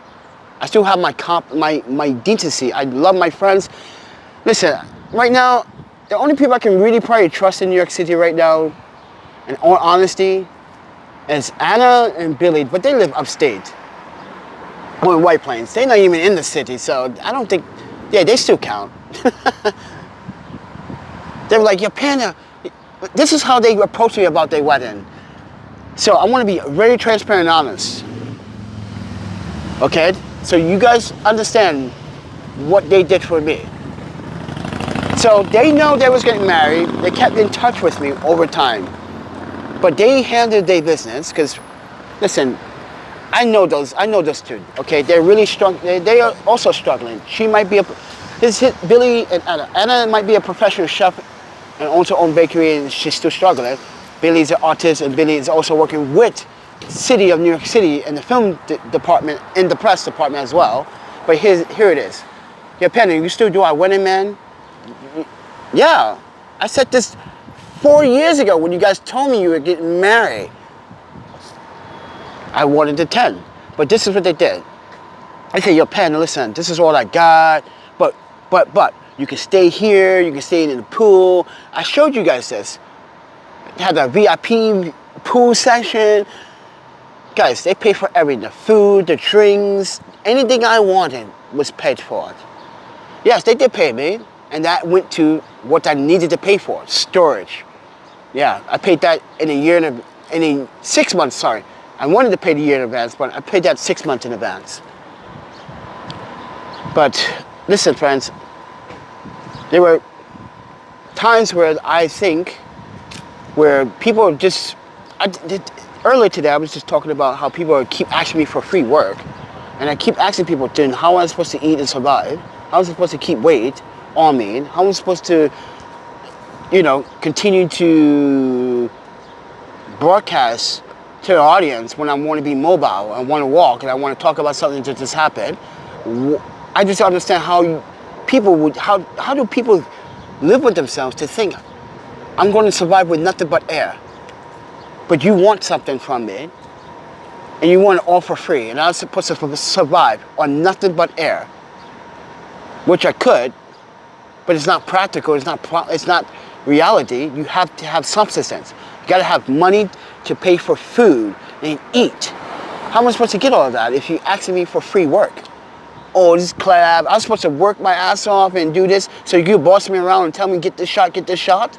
I still have my decency. I love my friends. Listen, right now, the only people I can really probably trust in New York City right now, in all honesty, is Anna and Billy, but they live upstate. Or in White Plains. They're not even in the city, so I don't think, yeah, they still count. They were like, yo, Panda, this is how they approached me about their wedding. So I want to be very transparent and honest. Okay? So you guys understand what they did for me. So they know they was getting married. They kept in touch with me over time. But they handled their business because, listen, I know those two. Okay, they're really strong. They are also struggling. She might be Billy and Anna. Anna might be a professional chef and also own bakery, and she's still struggling. Billy's an artist, and Billy is also working with City of New York City in the film department, in the press department as well. But here it is. Yeah, Penny, you still do our wedding, man? Yeah, I said this 4 years ago when you guys told me you were getting married. I wanted to 10, but this is what they did. I said, yo, Penny, listen, this is all I got, but you can stay here, you can stay in the pool. I showed you guys this. Had a VIP pool session. Guys, they pay for everything. The food, the drinks, anything I wanted was paid for. Yes, they did pay me, and that went to what I needed to pay for, storage. Yeah, I paid that in 6 months, sorry. I wanted to pay the year in advance, but I paid that 6 months in advance. But listen, friends, there were times where I think where people just, earlier today I was just talking about how people keep asking me for free work, and I keep asking people, then how am I supposed to eat and survive? How am I supposed to keep weight on me? How am I supposed to, continue to broadcast to the audience when I want to be mobile, I want to walk, and I want to talk about something that just happened? I just understand how do people live with themselves to think, I'm going to survive with nothing but air. But you want something from me, and you want it all for free, and I was supposed to survive on nothing but air, which I could, but it's not practical, it's not reality. You have to have subsistence. You got to have money to pay for food and eat. How am I supposed to get all of that if you asking me for free work? Oh, this collab, I was supposed to work my ass off and do this, so you boss me around and tell me get this shot?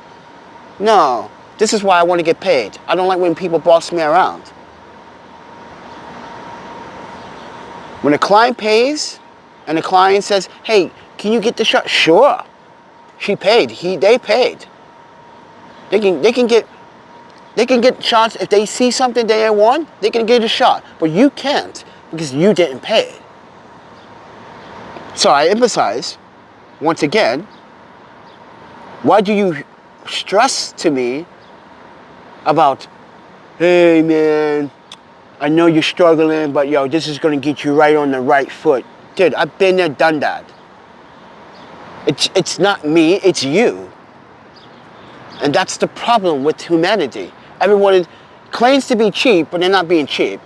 No, this is why I want to get paid. I don't like when people boss me around. When a client pays, and the client says, hey, can you get the shot? Sure. She paid, they paid. They can get shots if they see something they want, they can get a shot. But you can't because you didn't pay. So I emphasize, once again, why do you stress to me about, hey man, I know you're struggling, but yo, this is gonna get you right on the right foot. Dude, I've been there, done that. It's not me, it's you. And that's the problem with humanity. Everyone claims to be cheap, but they're not being cheap.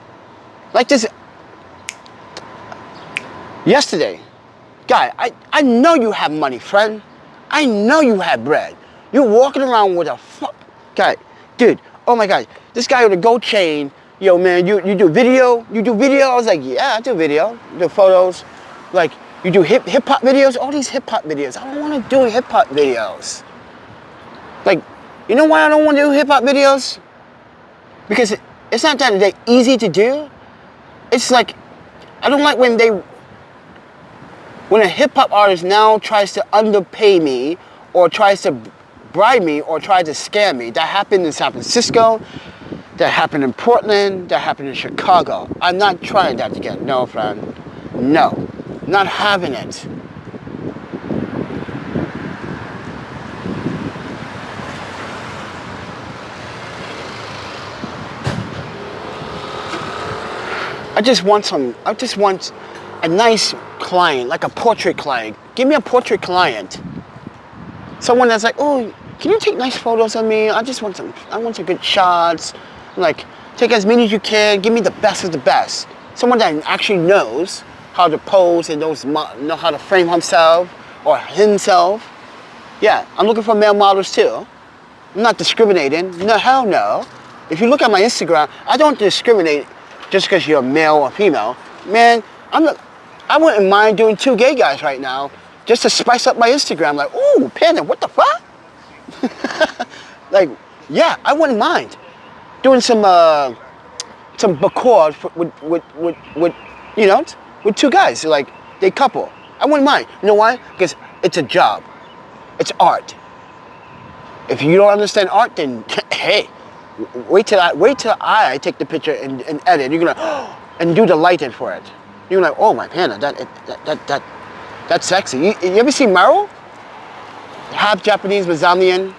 Like this, yesterday, guy, I know you have money, friend. I know you have bread. You're walking around with a guy, dude, oh my God, this guy with a gold chain, yo man, you do video? You do video? I was like, yeah, I do video, I do photos. Like, you do hip hop videos? All these hip hop videos. I don't want to do hip hop videos. Like, you know why I don't want to do hip hop videos? Because it's not that they're easy to do. It's like, I don't like when a hip hop artist now tries to underpay me or tries to bribe me or tries to scam me. That happened in San Francisco, that happened in Portland, that happened in Chicago. I'm not trying that again, no friend. No, not having it. I just want a nice client, like a portrait client. Give me a portrait client. Someone that's like, oh, can you take nice photos of me? I want some good shots. Like, take as many as you can. Give me the best of the best. Someone that actually knows how to pose and know how to frame himself or himself. Yeah, I'm looking for male models too. I'm not discriminating. No, hell no. If you look at my Instagram, I don't discriminate just because you're male or female. Man, I wouldn't mind doing 2 gay guys right now just to spice up my Instagram. Like, ooh, Panda, what the fuck? Like, yeah, I wouldn't mind doing some baccord with you know, with 2 guys, like they couple. I wouldn't mind. You know why? Because it's a job. It's art. If you don't understand art, then hey, wait till I take the picture and edit. You're gonna and do the lighting for it. You're like, oh my Panda, that's sexy. You ever see Meryl? Half Japanese Zambian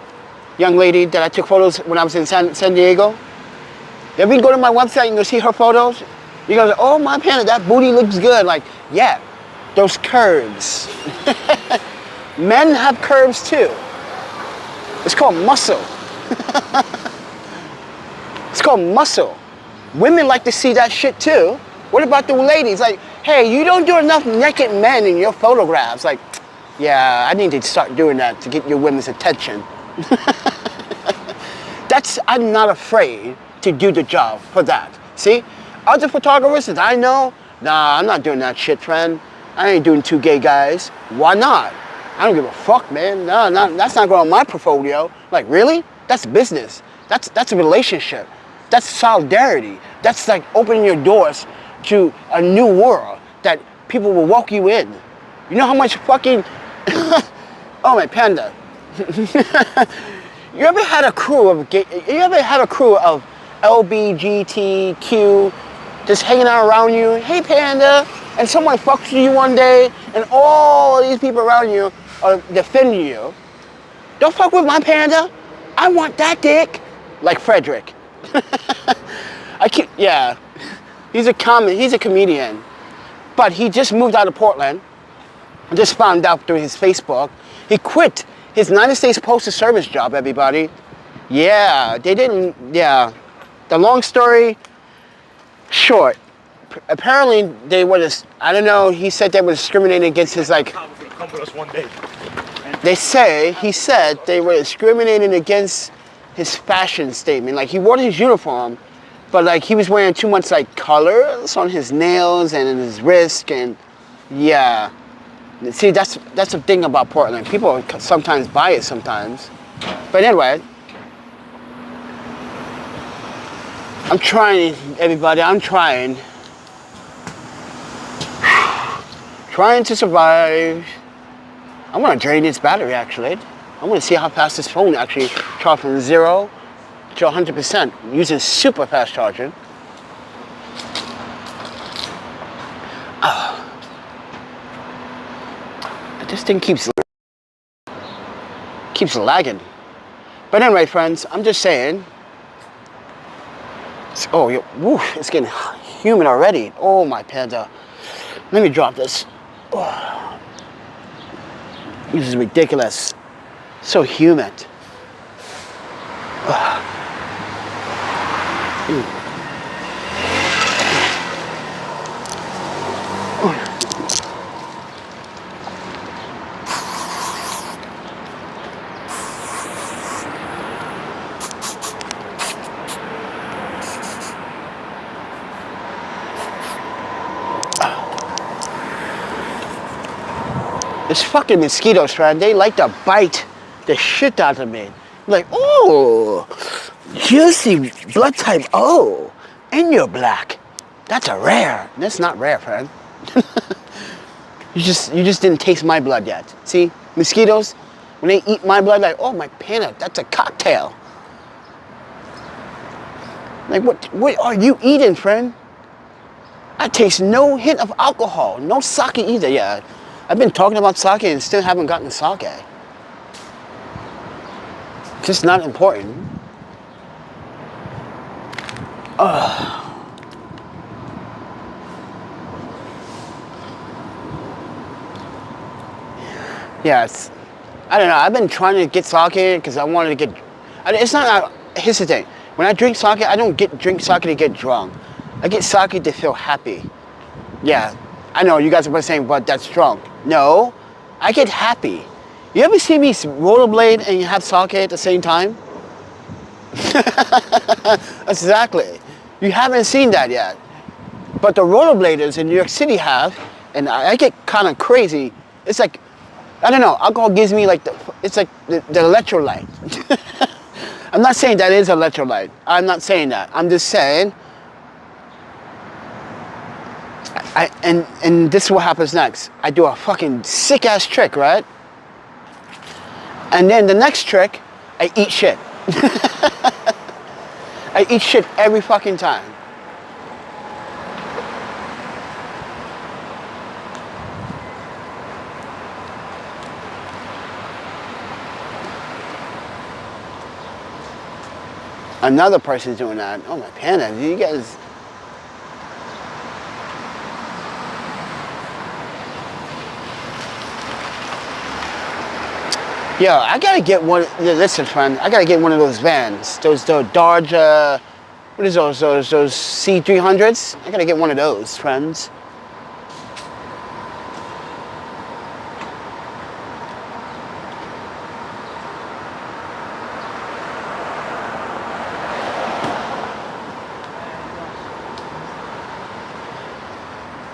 young lady that I took photos when I was in San Diego. If you go to my website and you'll see her photos, you're gonna say, oh my Panda, that booty looks good. Like, yeah, those curves. Men have curves too. It's called muscle. It's called muscle. Women like to see that shit too. What about the ladies? Like, hey, you don't do enough naked men in your photographs. Like, yeah, I need to start doing that to get your women's attention. I'm not afraid to do the job for that. See, other photographers that I know, nah, I'm not doing that shit, friend. I ain't doing 2 gay guys. Why not? I don't give a fuck, man. No, that's not going on my portfolio. Like, really? That's business. That's a relationship. That's solidarity. That's like opening your doors to a new world that people will walk you in. You know how much fucking... Oh my Panda. You ever had a crew of LBGTQ just hanging out around you? Hey Panda, and someone fucks you one day, and all these people around you are defending you. Don't fuck with my Panda. I want that dick. Like Frederick. Yeah. He's a comedian. But he just moved out of Portland. I just found out through his Facebook. He quit his United States Postal Service job, everybody. Yeah, they didn't, yeah. The long story short, apparently they were just, I don't know, he said they were discriminating against his, like, come with us one day. he said they were discriminating against his fashion statement. Like, he wore his uniform, but like he was wearing too much like colors on his nails and in his wrist, and yeah. See, that's the thing about Portland. People sometimes buy it sometimes. But anyway, I'm trying, everybody, I'm trying. Trying to survive. I want to drain this battery actually. I want to see how fast this phone actually charges from 0 to 100% using super fast charging. This thing keeps lagging. But anyway, friends, I'm just saying. It's getting humid already. Oh my Panda. Let me drop this. Oh, this is ridiculous. So humid. This fucking mosquitoes, friend, they like to bite the shit out of me. Like, oh, juicy blood type O, and you're black. That's a rare. That's not rare, friend. You just didn't taste my blood yet. See, mosquitoes, when they eat my blood, like, oh my Panda, that's a cocktail. Like, what are you eating, friend? I taste no hint of alcohol, no sake either. Yeah, I've been talking about sake and still haven't gotten sake. Just not important. Yes, I don't know. I've been trying to get sake because I wanted to get. It's not. Here's the thing. When I drink sake, I don't drink sake to get drunk. I get sake to feel happy. Yeah, I know you guys are saying, but that's drunk. No, I get happy. You ever see me rollerblade and you have sake at the same time? Exactly. You haven't seen that yet. But the rollerbladers in New York City have, and I get kind of crazy. It's like, I don't know, alcohol gives me like, it's like the electrolyte. I'm not saying that is electrolyte. I'm not saying that. I'm just saying, and this is what happens next. I do a fucking sick ass trick, right? And then the next trick, I eat shit. I eat shit every fucking time. Another person's doing that. Oh my panda, you guys. Yo, I gotta get one. Listen, friend, I gotta get one of those vans. The Dodge. What is those? Those C300s? I gotta get one of those, friends.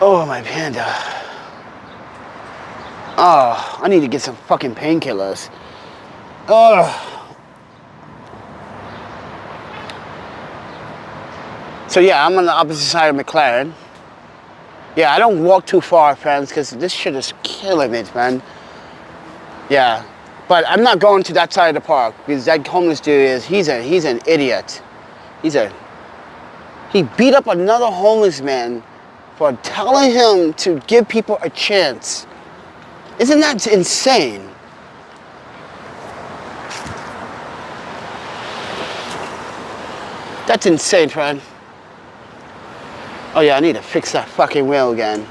Oh, my panda. Oh, I need to get some fucking painkillers. Oh. So yeah, I'm on the opposite side of McLaren. Yeah, I don't walk too far, friends, because this shit is killing me, man. Yeah, but I'm not going to that side of the park because that homeless dude he's an idiot. He beat up another homeless man for telling him to give people a chance. Isn't that insane? That's insane, friend. Oh yeah, I need to fix that fucking wheel again.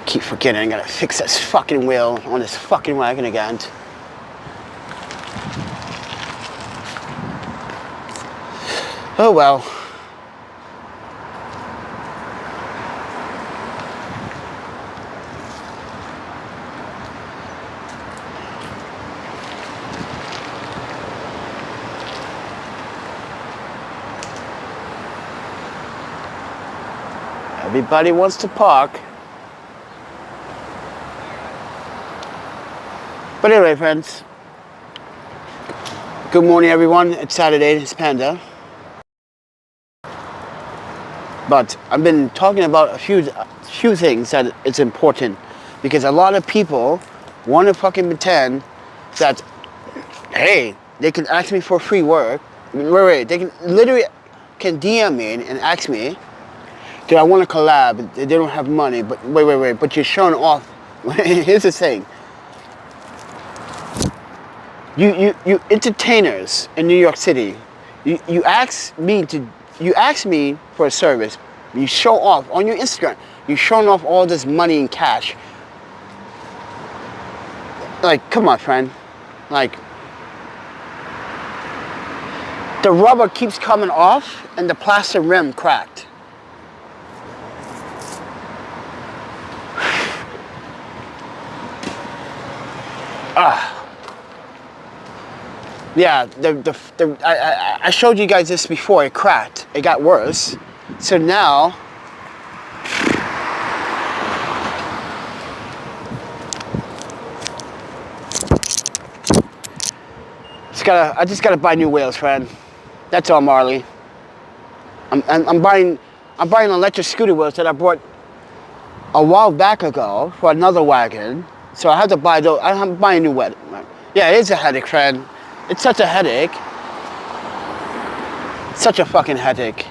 Keep forgetting I gotta fix this fucking wheel on this fucking wagon again. Oh well. Everybody wants to park. But anyway, friends. Good morning, everyone. It's Saturday. It's Panda. But I've been talking about a few things that it's important because a lot of people want to fucking pretend that, hey, they can ask me for free work. Wait, they can literally DM me and ask me, do I want to collab? They don't have money, but wait, but you're showing off. Here's the thing. You entertainers in New York City, you ask me for a service. You show off on your Instagram. You're showing off all this money in cash. Like, come on, friend. Like, the rubber keeps coming off and the plastic rim cracked. Yeah, I showed you guys this before. It cracked. It got worse. So now, I just gotta buy new wheels, friend. That's all, Marley. I'm buying electric scooter wheels that I bought a while back ago for another wagon. So I have to buy those. I'm buying new wheels. Yeah, it is a headache, friend. It's such a headache. Such a fucking headache.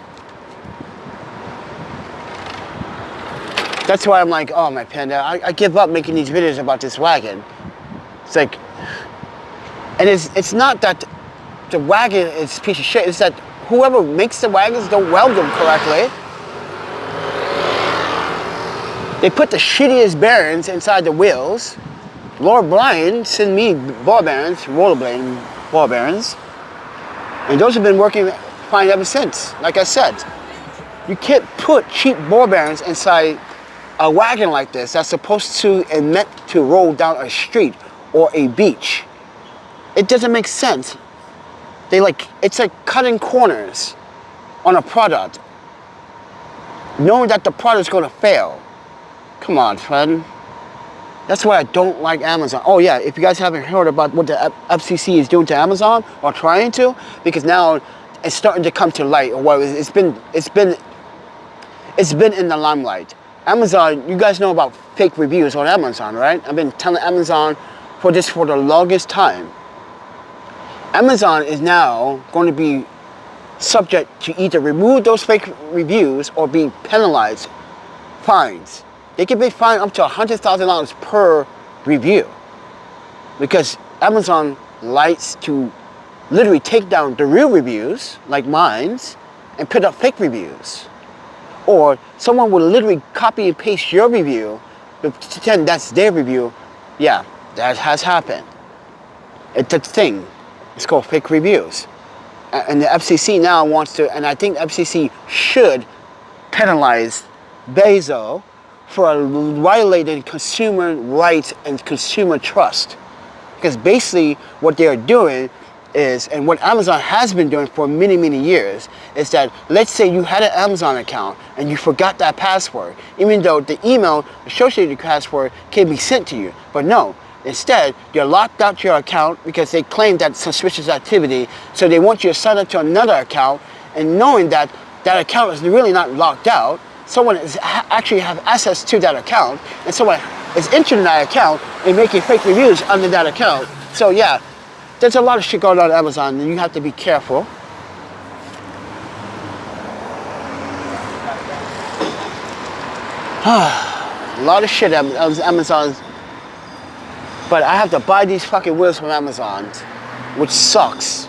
That's why I'm like, oh my Panda, I give up making these videos about this wagon. It's like, and it's not that the wagon is a piece of shit, it's that whoever makes the wagons don't weld them correctly. They put the shittiest bearings inside the wheels. Lord Brian sent me ball bearings, rollerblade ball bearings. And those have been working fine ever since. Like I said, you can't put cheap ball bearings inside a wagon like this that's supposed to and meant to roll down a street or a beach. It doesn't make sense. It's like cutting corners on a product, knowing that the product's gonna fail. Come on, friend. That's why I don't like Amazon. Oh yeah, if you guys haven't heard about what the FCC is doing to Amazon, or trying to, because now it's starting to come to light, or what it's been in the limelight. Amazon, you guys know about fake reviews on Amazon, right? I've been telling Amazon for the longest time. Amazon is now going to be subject to either remove those fake reviews or be penalized, fines. They can be fined up to $100,000 per review, because Amazon likes to literally take down the real reviews, like mine's, and put up fake reviews. Or someone will literally copy and paste your review to pretend that's their review. Yeah, that has happened. It's a thing. It's called fake reviews. And the FCC now wants to, and I think the FCC should penalize Bezos for violating consumer rights and consumer trust. Because basically what they are doing is, and what Amazon has been doing for many, many years, is that let's say you had an Amazon account and you forgot that password, even though the email associated with the password can be sent to you. But no, instead, you're locked out your account because they claim that suspicious activity, so they want you to sign up to another account, and knowing that that account is really not locked out, someone is actually have access to that account, and someone is entering that account and making fake reviews under that account. So yeah, there's a lot of shit going on Amazon, and you have to be careful. A lot of shit at Amazon. But I have to buy these fucking wheels from Amazon, which sucks.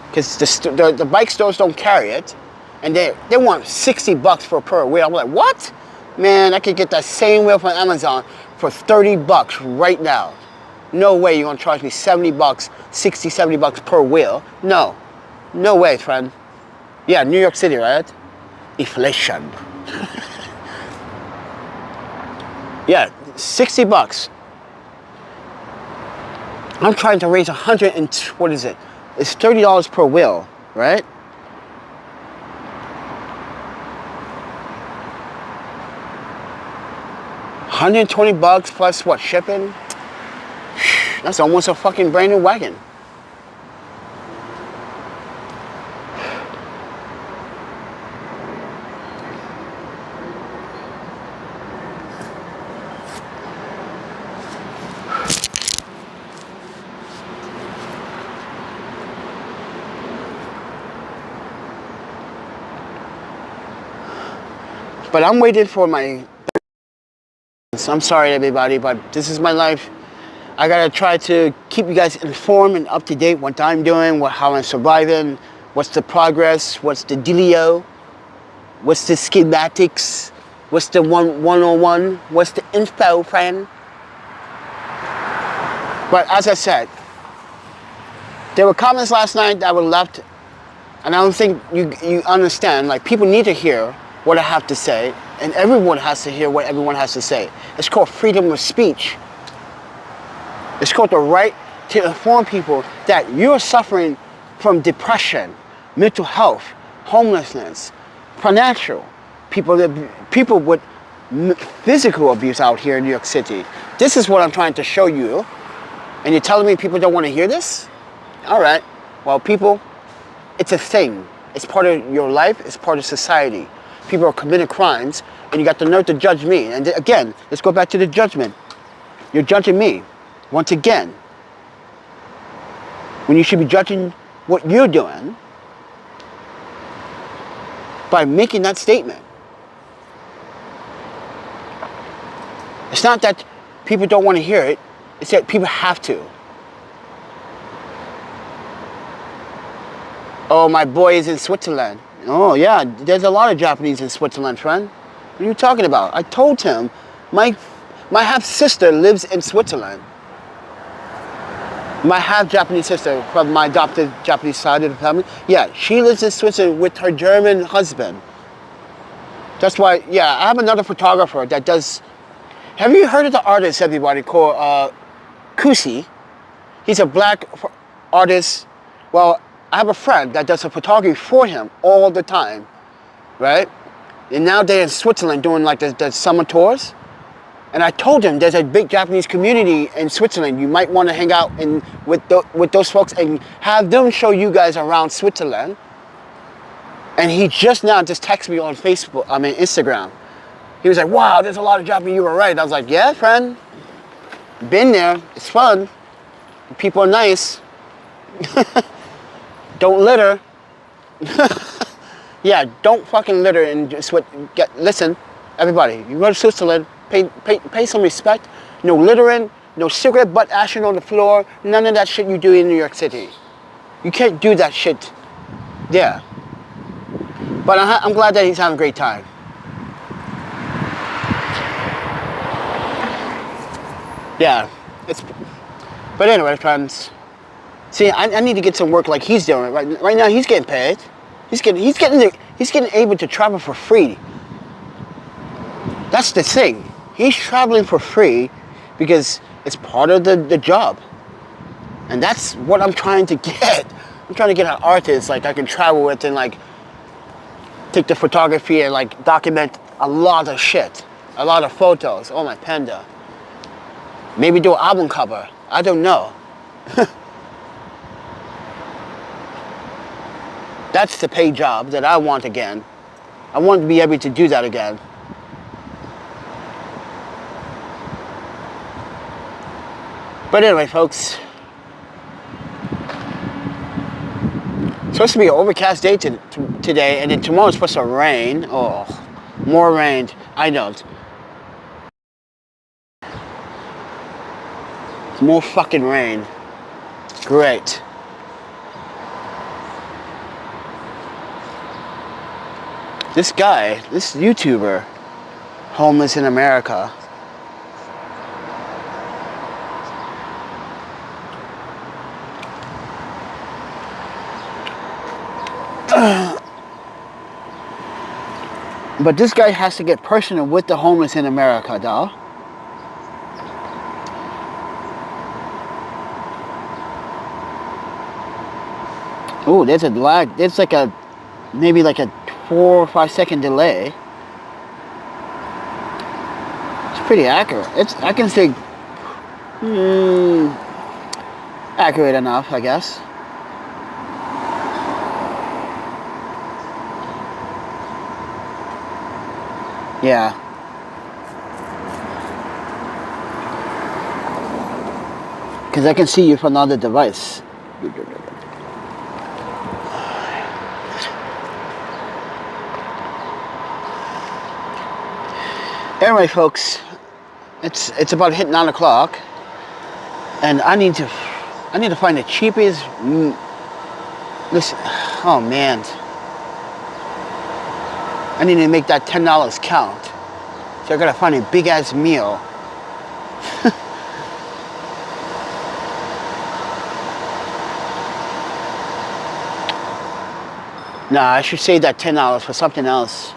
Because the bike stores don't carry it. And they want $60 for a per wheel. I'm like, what? Man, I could get that same wheel from Amazon for $30 right now. No way you're gonna charge me $70, $60, $70 per wheel. No. No way, friend. Yeah, New York City, right? Inflation. Yeah, $60. I'm trying to raise 100 and what is it? It's $30 per wheel, right? $120 plus what, shipping? That's almost a fucking brand new wagon. But I'm waiting for my... I'm sorry everybody, but this is my life. I gotta try to keep you guys informed and up to date what I'm doing, how I'm surviving, what's the progress, what's the dealio, what's the schematics, what's the 101, what's the info, friend. But as I said, there were comments last night that were left, and I don't think you understand, like people need to hear what I have to say, and everyone has to hear what everyone has to say. It's called freedom of speech. It's called the right to inform people that you're suffering from depression, mental health, homelessness, financial, people with physical abuse out here in New York City. This is what I'm trying to show you, and you're telling me people don't want to hear this? All right, well people, it's a thing. It's part of your life, it's part of society. People are committing crimes, and you got the nerve to judge me. And again, let's go back to the judgment. You're judging me, once again, when you should be judging what you're doing by making that statement. It's not that people don't want to hear it, it's that people have to. Oh, my boy is in Switzerland. Oh yeah, there's a lot of Japanese in Switzerland, friend. What are you talking about? I told him my half-sister lives in Switzerland. My half-Japanese sister from my adopted Japanese side of the family. Yeah, she lives in Switzerland with her German husband. That's why, yeah, I have another photographer that does... Have you heard of the artist, everybody, called Kusi? He's a black artist. Well, I have a friend that does a photography for him all the time, right? And now they're in Switzerland doing like the summer tours. And I told him there's a big Japanese community in Switzerland. You might want to hang out with those folks and have them show you guys around Switzerland. And he just texted me on Facebook, Instagram. He was like, wow, there's a lot of Japanese, you were right. I was like, yeah, friend, been there, it's fun. People are nice. Don't litter. Yeah, don't fucking litter and just listen, everybody, you go to Switzerland, pay some respect. No littering, no cigarette butt ashing on the floor, none of that shit you do in New York City. You can't do that shit there. But I'm glad that he's having a great time. Yeah, but anyway, friends. See, I need to get some work like he's doing. Right now, he's getting paid. He's getting able to travel for free. That's the thing. He's traveling for free because it's part of the job. And that's what I'm trying to get. I'm trying to get an artist like I can travel with and like take the photography and like document a lot of shit, a lot of photos. Oh my panda. Maybe do an album cover. I don't know. That's the paid job that I want again. I want to be able to do that again. But anyway, folks. It's supposed to be an overcast day today, and then tomorrow's supposed to rain. Oh, more rain. I know. More fucking rain. Great. This guy, this YouTuber, homeless in America. But this guy has to get personal with the homeless in America, though. Oh, there's a lag. There's like maybe like a 4 or 5 second delay. It's pretty accurate. I can say accurate enough, I guess. Yeah. Because I can see you from another device. Anyway, folks, it's about hitting 9 o'clock, and I need to find the cheapest. Listen, oh man, I need to make that $10 count. So I gotta find a big ass meal. Nah, I should save that $10 for something else.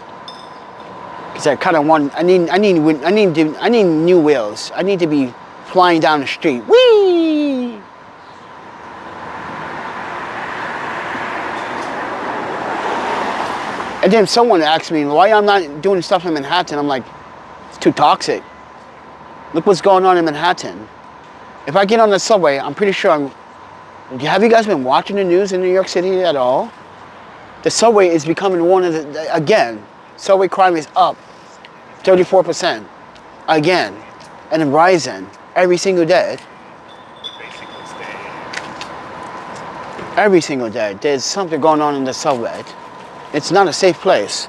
Cause I kind of want. I need new wheels. I need to be flying down the street. Whee! And then someone asked me why I'm not doing stuff in Manhattan. I'm like, it's too toxic. Look what's going on in Manhattan. If I get on the subway, I'm pretty sure have you guys been watching the news in New York City at all? The subway is becoming one of the, again, subway crime is up 34% again, and rising every single day. Every single day, there's something going on in the subway. It's not a safe place.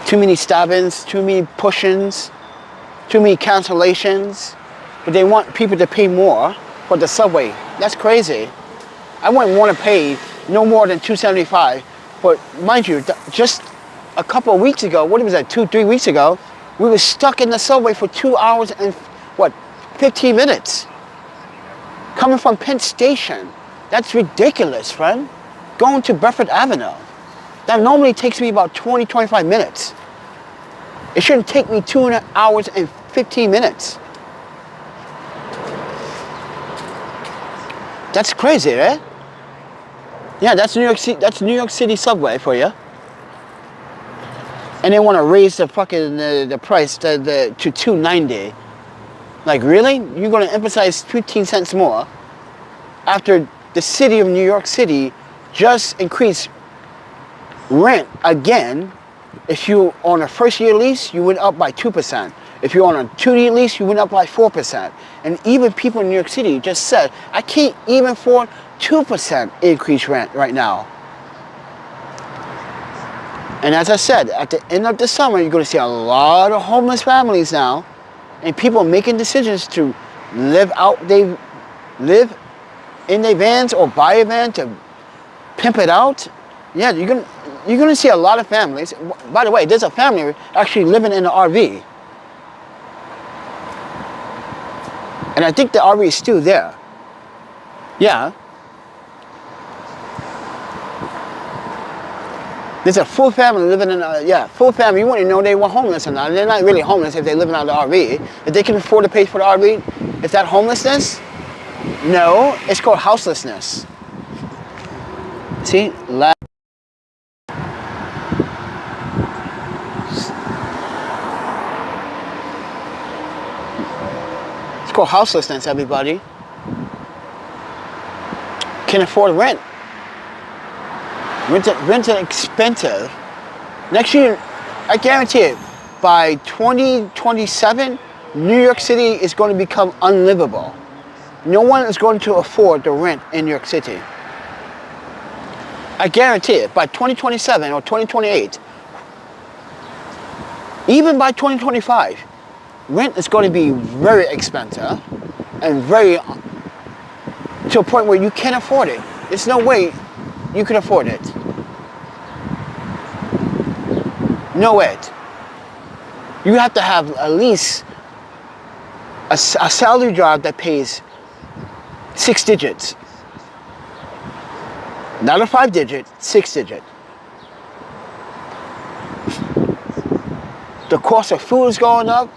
Too many stabbings, too many push-ins, too many cancellations, but they want people to pay more for the subway. That's crazy. I wouldn't want to pay no more than $2.75, but mind you, just a couple of weeks ago, what was that, 2-3 weeks ago, we were stuck in the subway for 2 hours and 15 minutes. Coming from Penn Station. That's ridiculous, friend. Going to Bedford Avenue. That normally takes me about 20-25 minutes. It shouldn't take me 2 hours and 15 minutes. That's crazy, eh? Yeah, that's New York City. That's New York City subway for you. And they want to raise the fucking the price to $2.90. Like, really? You're going to emphasize 15 cents more after the city of New York City just increased rent again. If you on a first year lease, you went up by 2%. If you're on a 2-year lease, you went up by 4%. And even people in New York City just said, I can't even afford 2% increased rent right now. And as I said, at the end of the summer, you're going to see a lot of homeless families now, and people making decisions to live in their vans or buy a van to pimp it out. Yeah, you're gonna see a lot of families. By the way, there's a family actually living in an RV, and I think the RV is still there. Yeah. There's a full family living in a, full family. You wouldn't know they were homeless or not. They're not really homeless if they're living out of the RV. If they can afford to pay for the RV, is that homelessness? No, it's called houselessness. See? It's called houselessness, everybody. Can't afford rent. Rent is expensive. Next year, I guarantee it, by 2027, New York City is going to become unlivable. No one is going to afford the rent in New York City. I guarantee it, by 2027 or 2028, even by 2025, rent is going to be very expensive and very, to a point where you can't afford it. There's no way you can afford it. No way. You have to have at least a salary job that pays 6 digits. Not a 5-digit, 6-digit. The cost of food is going up.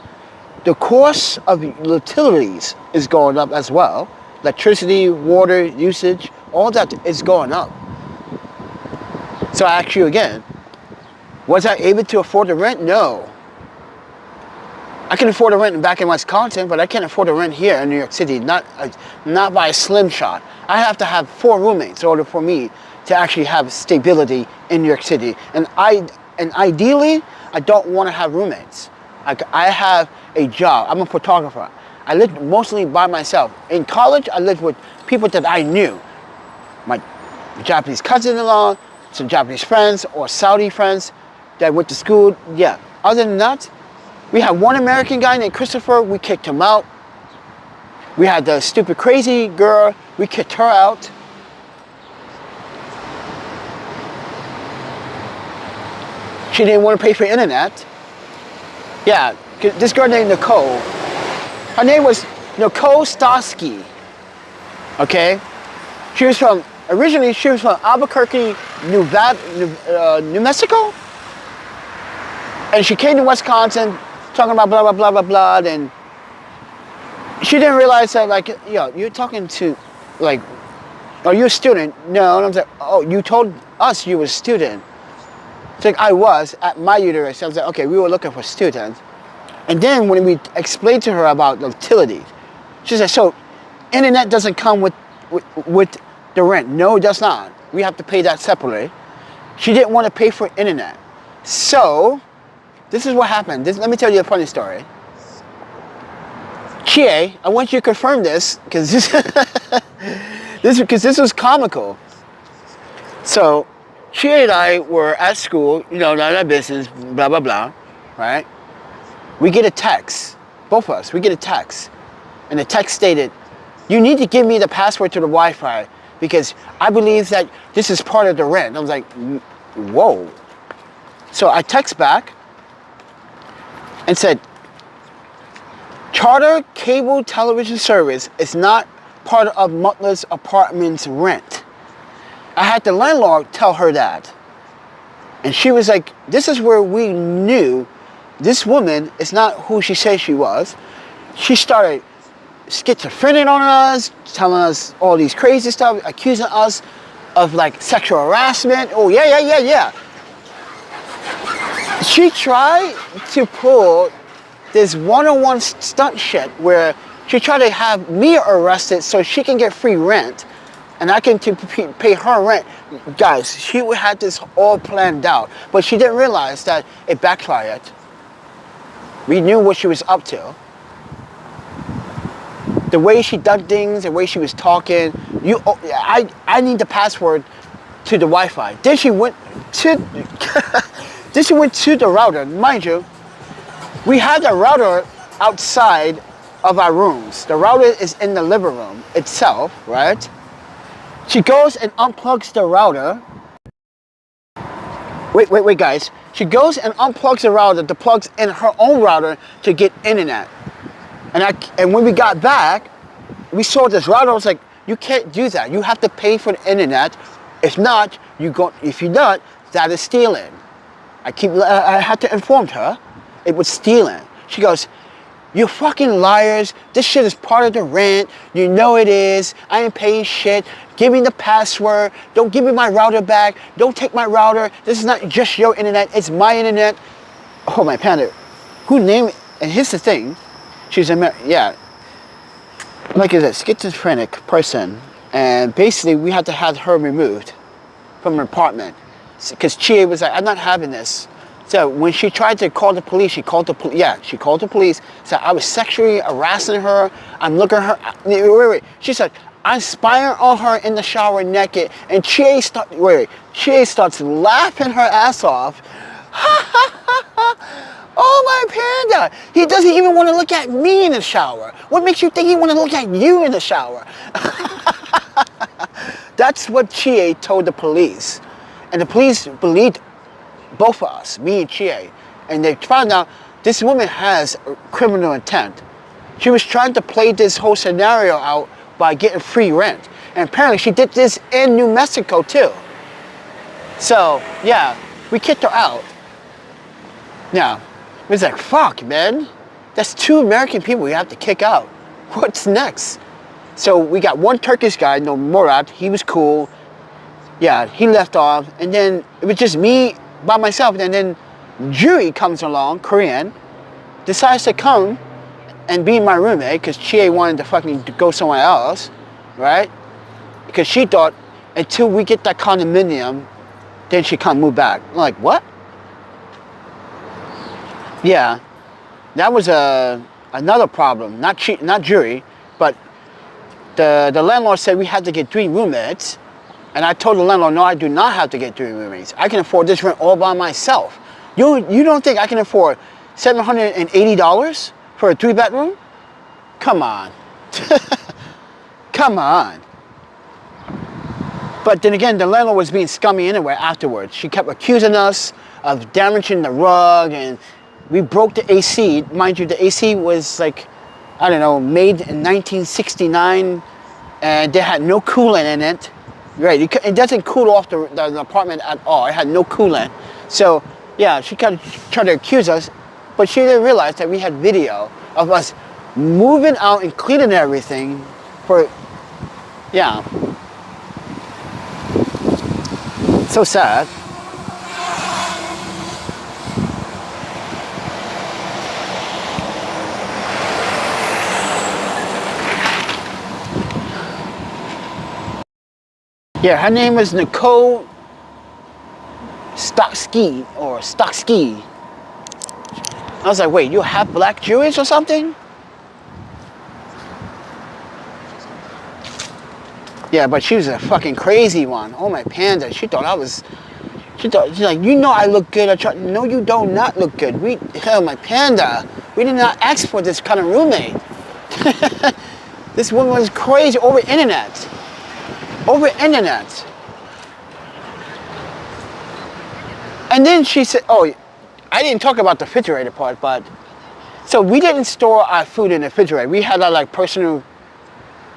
The cost of utilities is going up as well. Electricity, water usage, all that is going up. So I ask you again, was I able to afford the rent? No. I can afford the rent back in Wisconsin, but I can't afford the rent here in New York City, not by a slim shot. I have to have 4 roommates in order for me to actually have stability in New York City. And ideally, I don't want to have roommates. I have a job. I'm a photographer. I lived mostly by myself. In college, I lived with people that I knew. My Japanese cousin-in-law, some Japanese friends, or Saudi friends that went to school. Yeah. Other than that, we had one American guy named Christopher. We kicked him out. We had the stupid crazy girl. We kicked her out. She didn't want to pay for internet. Yeah, this girl named Nicole. Her name was Nicole Stosky. Okay? Originally she was from Albuquerque, New Mexico. And she came to Wisconsin talking about blah, blah, blah, blah, blah. And she didn't realize that, like, yo, you're talking to, like, are you a student? No. And I was like, oh, you told us you were a student. It's like, I was at my university. I was like, okay, we were looking for students. And then when we explained to her about the utilities, she said, so internet doesn't come with the rent. No, it does not. We have to pay that separately. She didn't want to pay for internet. So, this is what happened. Let me tell you a funny story. Chie, I want you to confirm this, because Because this was comical. So, she and I were at school, you know, none of our business, blah, blah, blah, right? We get a text, both of us, we get a text. And the text stated, you need to give me the password to the Wi-Fi because I believe that this is part of the rent. I was like, whoa. So I text back and said, Charter cable television service is not part of Mutler's apartment's rent. I had the landlord tell her that. And she was like, this is where we knew this woman is not who she says she was. She started schizophrenic on us, telling us all these crazy stuff, accusing us of like sexual harassment. Oh, yeah. She tried to pull this one-on-one stunt shit where she tried to have me arrested so she can get free rent and I can pay her rent. Guys, she had this all planned out, but she didn't realize that it backfired. We knew what she was up to. The way she done things, the way she was talking, I need the password to the Wi-Fi. Then she went to the router. Mind you, we had the router outside of our rooms. The router is in the living room itself, right? She goes and unplugs the router. Wait, guys. She goes and unplugs the router, the plugs in her own router to get internet. And when we got back, we saw this router. I was like, you can't do that. You have to pay for the internet. If not, that is stealing. I had to inform her it was stealing. She goes, you fucking liars. This shit is part of the rent. You know it is. I ain't paying shit. Give me the password. Don't give me my router back. Don't take my router. This is not just your internet. It's my internet. Oh, my panda. Who named it? And here's the thing. She's like a schizophrenic person. And basically, we had to have her removed from her apartment. Because Chie was like, I'm not having this. So when she tried to call the police, she called the police. Said I was sexually harassing her. I'm looking at her. Wait. She said, I'm spying on her in the shower naked. And Chie starts laughing her ass off. Oh, my panda. He doesn't even want to look at me in the shower. What makes you think he want to look at you in the shower? That's what Chie told the police. And the police believed both of us, me and Chie. And they found out this woman has criminal intent. She was trying to play this whole scenario out by getting free rent. And apparently she did this in New Mexico too. So, yeah, we kicked her out. Yeah, it was like, fuck, man. That's 2 American people we have to kick out. What's next? So we got one Turkish guy named Murat. He was cool. Yeah, he left off. And then it was just me by myself. And then Juri comes along, Korean, decides to come and be my roommate because Chie wanted to fucking go somewhere else, right? Because she thought until we get that condominium, then she can't move back. I'm like, what? Yeah, that was another problem. Not Juri, but the landlord said we had to get 3 roommates. And I told the landlord, no, I do not have to get 3 roommates. I can afford this rent all by myself. You don't think I can afford $780 for a 3-bedroom? Come on. Come on. But then again, the landlord was being scummy anyway afterwards. She kept accusing us of damaging the rug, and we broke the AC. Mind you, the AC was like, I don't know, made in 1969, and they had no coolant in it. Right, it doesn't cool off the apartment at all. It had no coolant. So, yeah, she kind of tried to accuse us, but she didn't realize that we had video of us moving out and cleaning everything for, yeah. So sad. Yeah, her name is Nicole Stocksky. I was like, wait, you're half black Jewish or something? Yeah, but she was a fucking crazy one. Oh, my panda. She thought I was... She's like, you know I look good. I try, no, you do not look good. Hell, my panda. We did not ask for this kind of roommate. This woman was crazy over internet. Over internet. And then she said, oh, I didn't talk about the refrigerator part, but... So we didn't store our food in the refrigerator. We had our like personal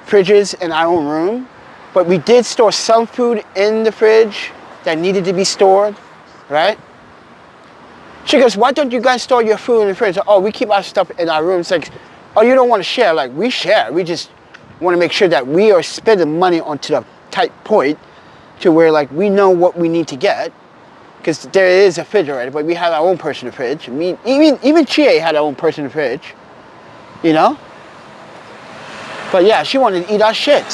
fridges in our own room, but we did store some food in the fridge that needed to be stored, right? She goes, why don't you guys store your food in the fridge? Oh, we keep our stuff in our room. It's like, oh, you don't want to share? Like, we share. We just want to make sure that we are spending money onto the tight point to where like we know what we need to get. Because there is a refrigerator, but we had our own personal fridge. I mean, even Chie had her own personal fridge, you know? But yeah, she wanted to eat our shit.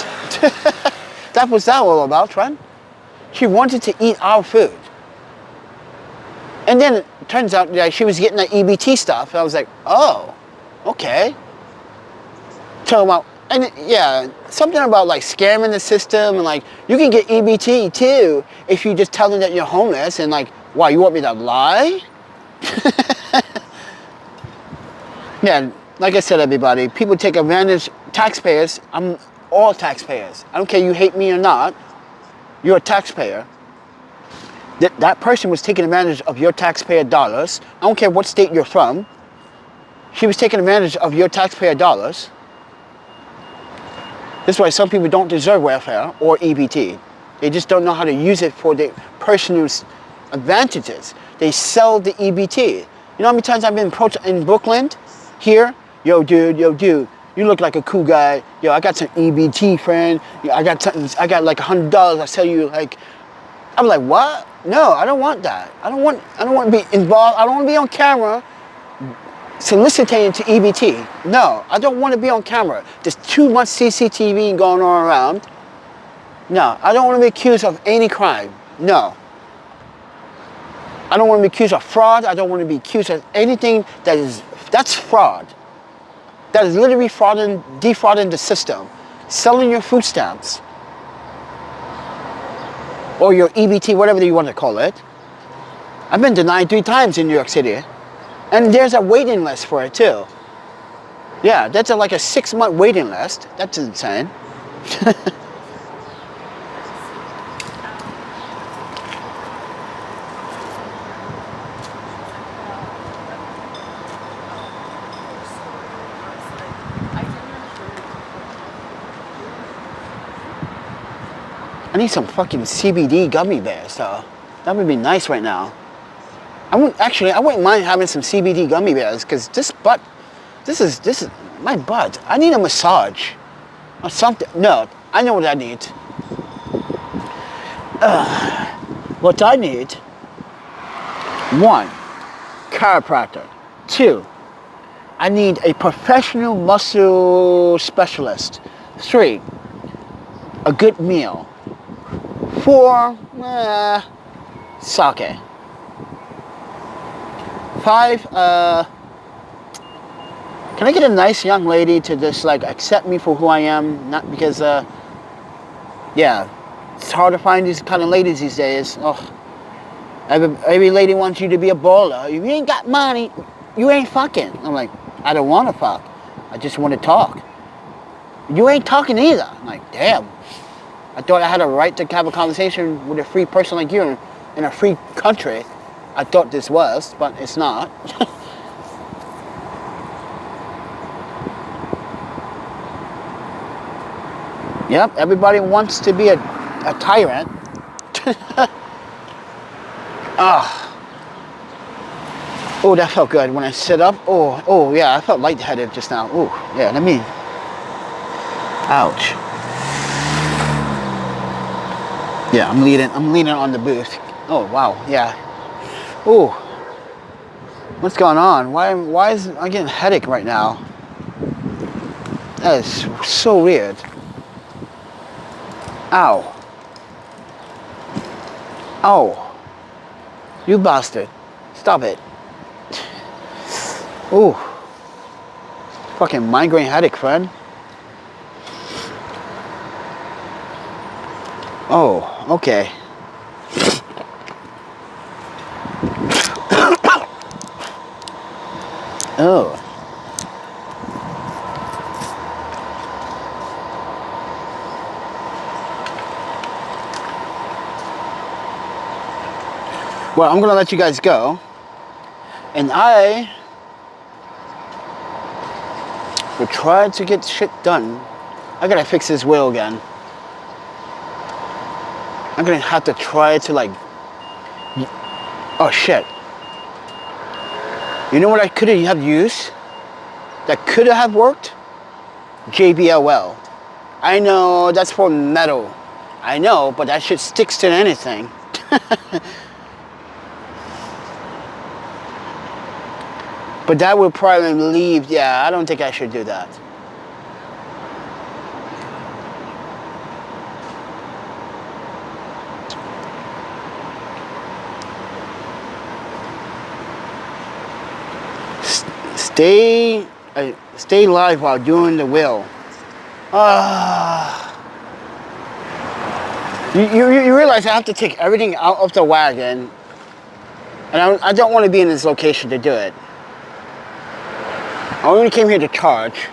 That was that all about, right? She wanted to eat our food. And then it turns out that she was getting the EBT stuff. And I was like, oh, okay. Talking about, and yeah, something about like scamming the system and like, you can get EBT too if you just tell them that you're homeless and like, wow, you want me to lie? Yeah, like I said, everybody, people take advantage, taxpayers, I'm all taxpayers. I don't care you hate me or not, you're a taxpayer. That person was taking advantage of your taxpayer dollars. I don't care what state you're from. She was taking advantage of your taxpayer dollars. That's why some people don't deserve welfare or EBT. They just don't know how to use it for their personal advantages. They sell the EBT. You know how many times I've been approached in Brooklyn? Here? Yo, dude, you look like a cool guy. Yo, I got some EBT, friend. Yo, I got like $100. I sell you like... I'm like, what? No, I don't want that. I don't want to be involved. I don't want to be on camera soliciting to EBT. No, I don't want to be on camera. There's too much CCTV going on around. No, I don't want to be accused of any crime. No. I don't want to be accused of fraud. I don't want to be accused of anything that's fraud. That is literally defrauding the system. Selling your food stamps. Or your EBT, whatever you want to call it. I've been denied 3 times in New York City. And there's a waiting list for it too. Yeah, that's like a 6-month waiting list. That's insane. I need some fucking CBD gummy bears, so that would be nice right now. I wouldn't mind having some CBD gummy bears, because this is my butt. I need a massage or something. No, I know what I need. What I need: 1, chiropractor. 2, I need a professional muscle specialist. 3, a good meal. 4, sake. 5, can I get a nice young lady to just like accept me for who I am? Not because, yeah, it's hard to find these kind of ladies these days. Oh, every lady wants you to be a baller. If you ain't got money, you ain't fucking. I'm like, I don't want to fuck. I just want to talk. You ain't talking either. I'm like, damn. I thought I had a right to have a conversation with a free person like you in a free country. I thought this was, but it's not. Yep, everybody wants to be a tyrant. Oh, that felt good when I sit up. Oh, yeah, I felt lightheaded just now. Oh, yeah, let me. Ouch. Yeah, I'm leaning on the booth. Oh, wow, yeah. Ooh, what's going on? Why is I getting a headache right now? That is so weird. Ow. Oh. You bastard. Stop it. Ooh. Fucking migraine headache, friend. Oh, okay. Oh. Well, I'm gonna let you guys go. And I will try to get shit done. I gotta fix this wheel again. I'm gonna have to try to like, oh shit. You know what I could have used? That could have worked? JBLL. I know that's for metal. I know, but that shit sticks to anything. But that would probably leave, yeah, I don't think I should do that. Stay live while doing the wheel. You realize I have to take everything out of the wagon, and I don't want to be in this location to do it. I only came here to charge.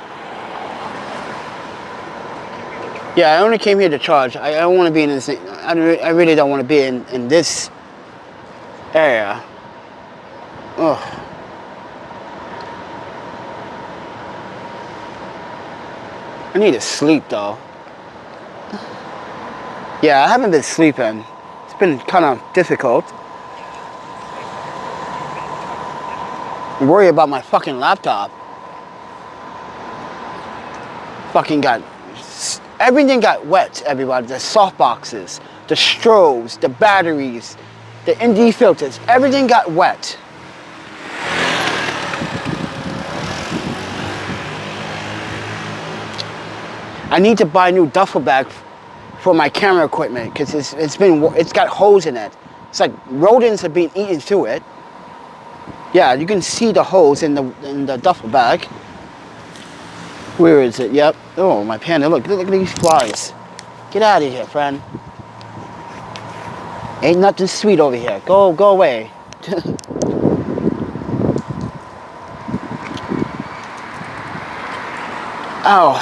Yeah, I only came here to charge. I don't want to be in this. I really don't want to be in this area. Ugh. I need to sleep though. Yeah, I haven't been sleeping. It's been kind of difficult. I worry about my fucking laptop. Everything got wet, everybody. The soft boxes, the strobes, the batteries, the ND filters, everything got wet. I need to buy a new duffel bag for my camera equipment because it's got holes in it. It's like rodents are being eaten through it. Yeah, you can see the holes in the duffel bag. Where is it? Yep. Oh, my panda. Look at these flies. Get out of here, friend. Ain't nothing sweet over here. Go away. Ow.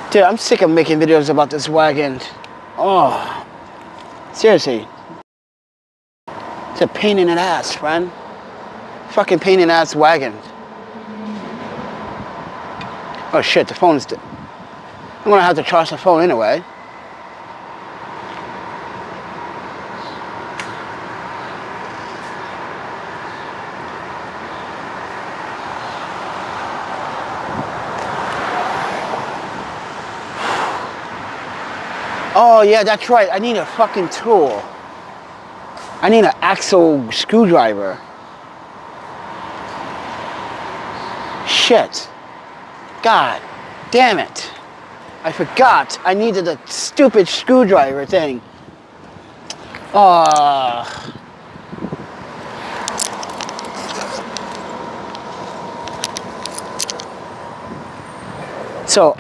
Dude, I'm sick of making videos about this wagon. Oh. Seriously. It's a pain in the ass, friend. Fucking pain in the ass wagon. Oh shit, the phone's dead. I'm gonna have to charge the phone anyway. Oh yeah, that's right. I need a fucking tool. I need an axle screwdriver. Shit. God damn it. I forgot. I needed a stupid screwdriver thing. So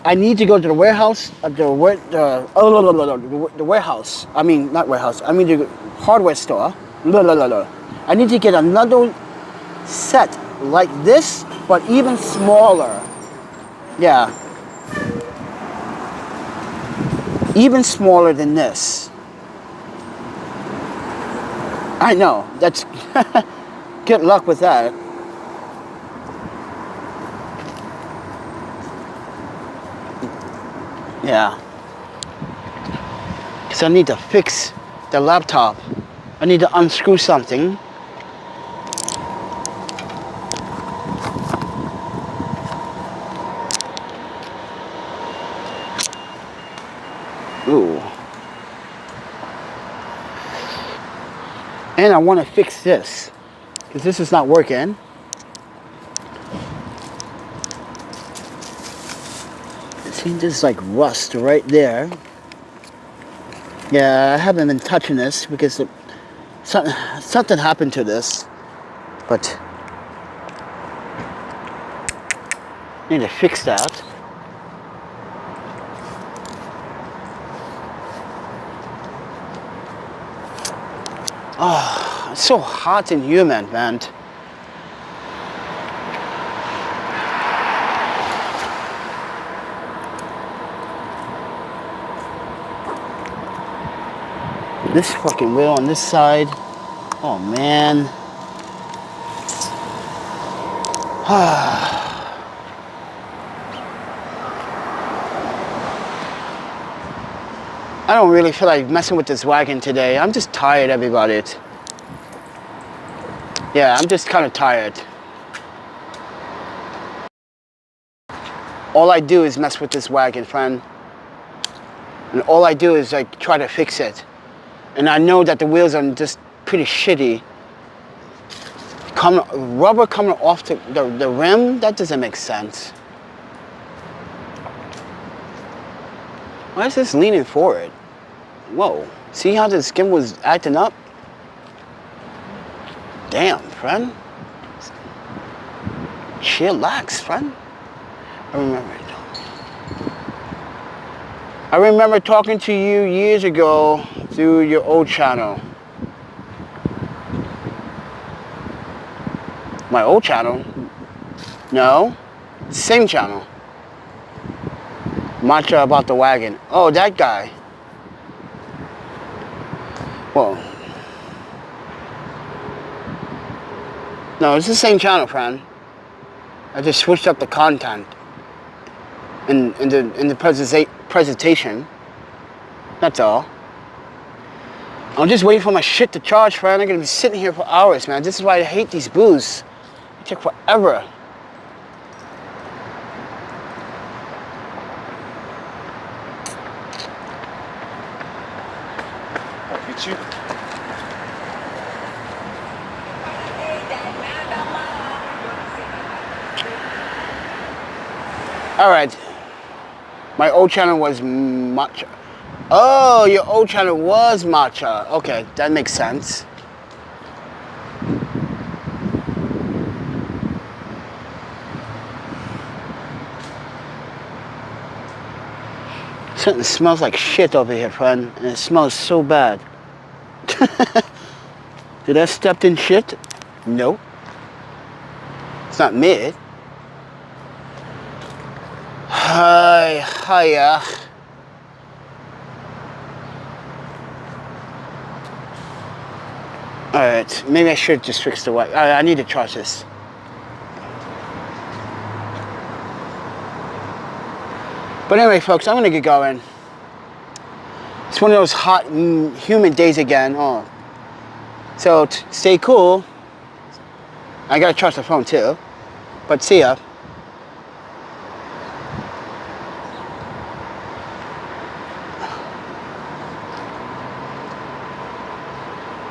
I need to go to the warehouse, the warehouse. I mean, not warehouse. I mean the hardware store. I need to get another set like this, but even smaller. Yeah. Even smaller than this. I know. That's good luck with that. Yeah. Because I need to fix the laptop. I need to unscrew something. Ooh. And I want to fix this. Because this is not working. See, this is like rust right there. Yeah, I haven't been touching this because something happened to this. But I need to fix that. Oh, it's so hot and humid, man. This fucking wheel on this side. Oh man. I don't really feel like messing with this wagon today. I'm just tired, everybody. Yeah, I'm just kind of tired. All I do is mess with this wagon, friend. And all I do is like try to fix it. And I know that the wheels are just pretty shitty. Rubber coming off the rim, that doesn't make sense. Why is this leaning forward? Whoa, see how this gimbal is acting up? Damn, friend. Chillax, friend. I remember talking to you years ago through your old channel. My old channel? No, same channel. Matcha about the wagon. Oh, that guy. Well, no, it's the same channel, friend. I just switched up the content in the presentation. That's all. I'm just waiting for my shit to charge, friend. I'm gonna be sitting here for hours, man. This is why I hate these booths. They take forever. I'll get you. All right. My old channel was matcha. Oh, your old channel was matcha. Okay, that makes sense. Something smells like shit over here, friend, and it smells so bad. Did I step in shit? No. It's not me. Hiya. Alright, maybe I should just fix the wipe. I need to charge this. But anyway, folks, I'm gonna get going. It's one of those hot, humid days again. Oh, so stay cool. I gotta charge the phone too. But see ya.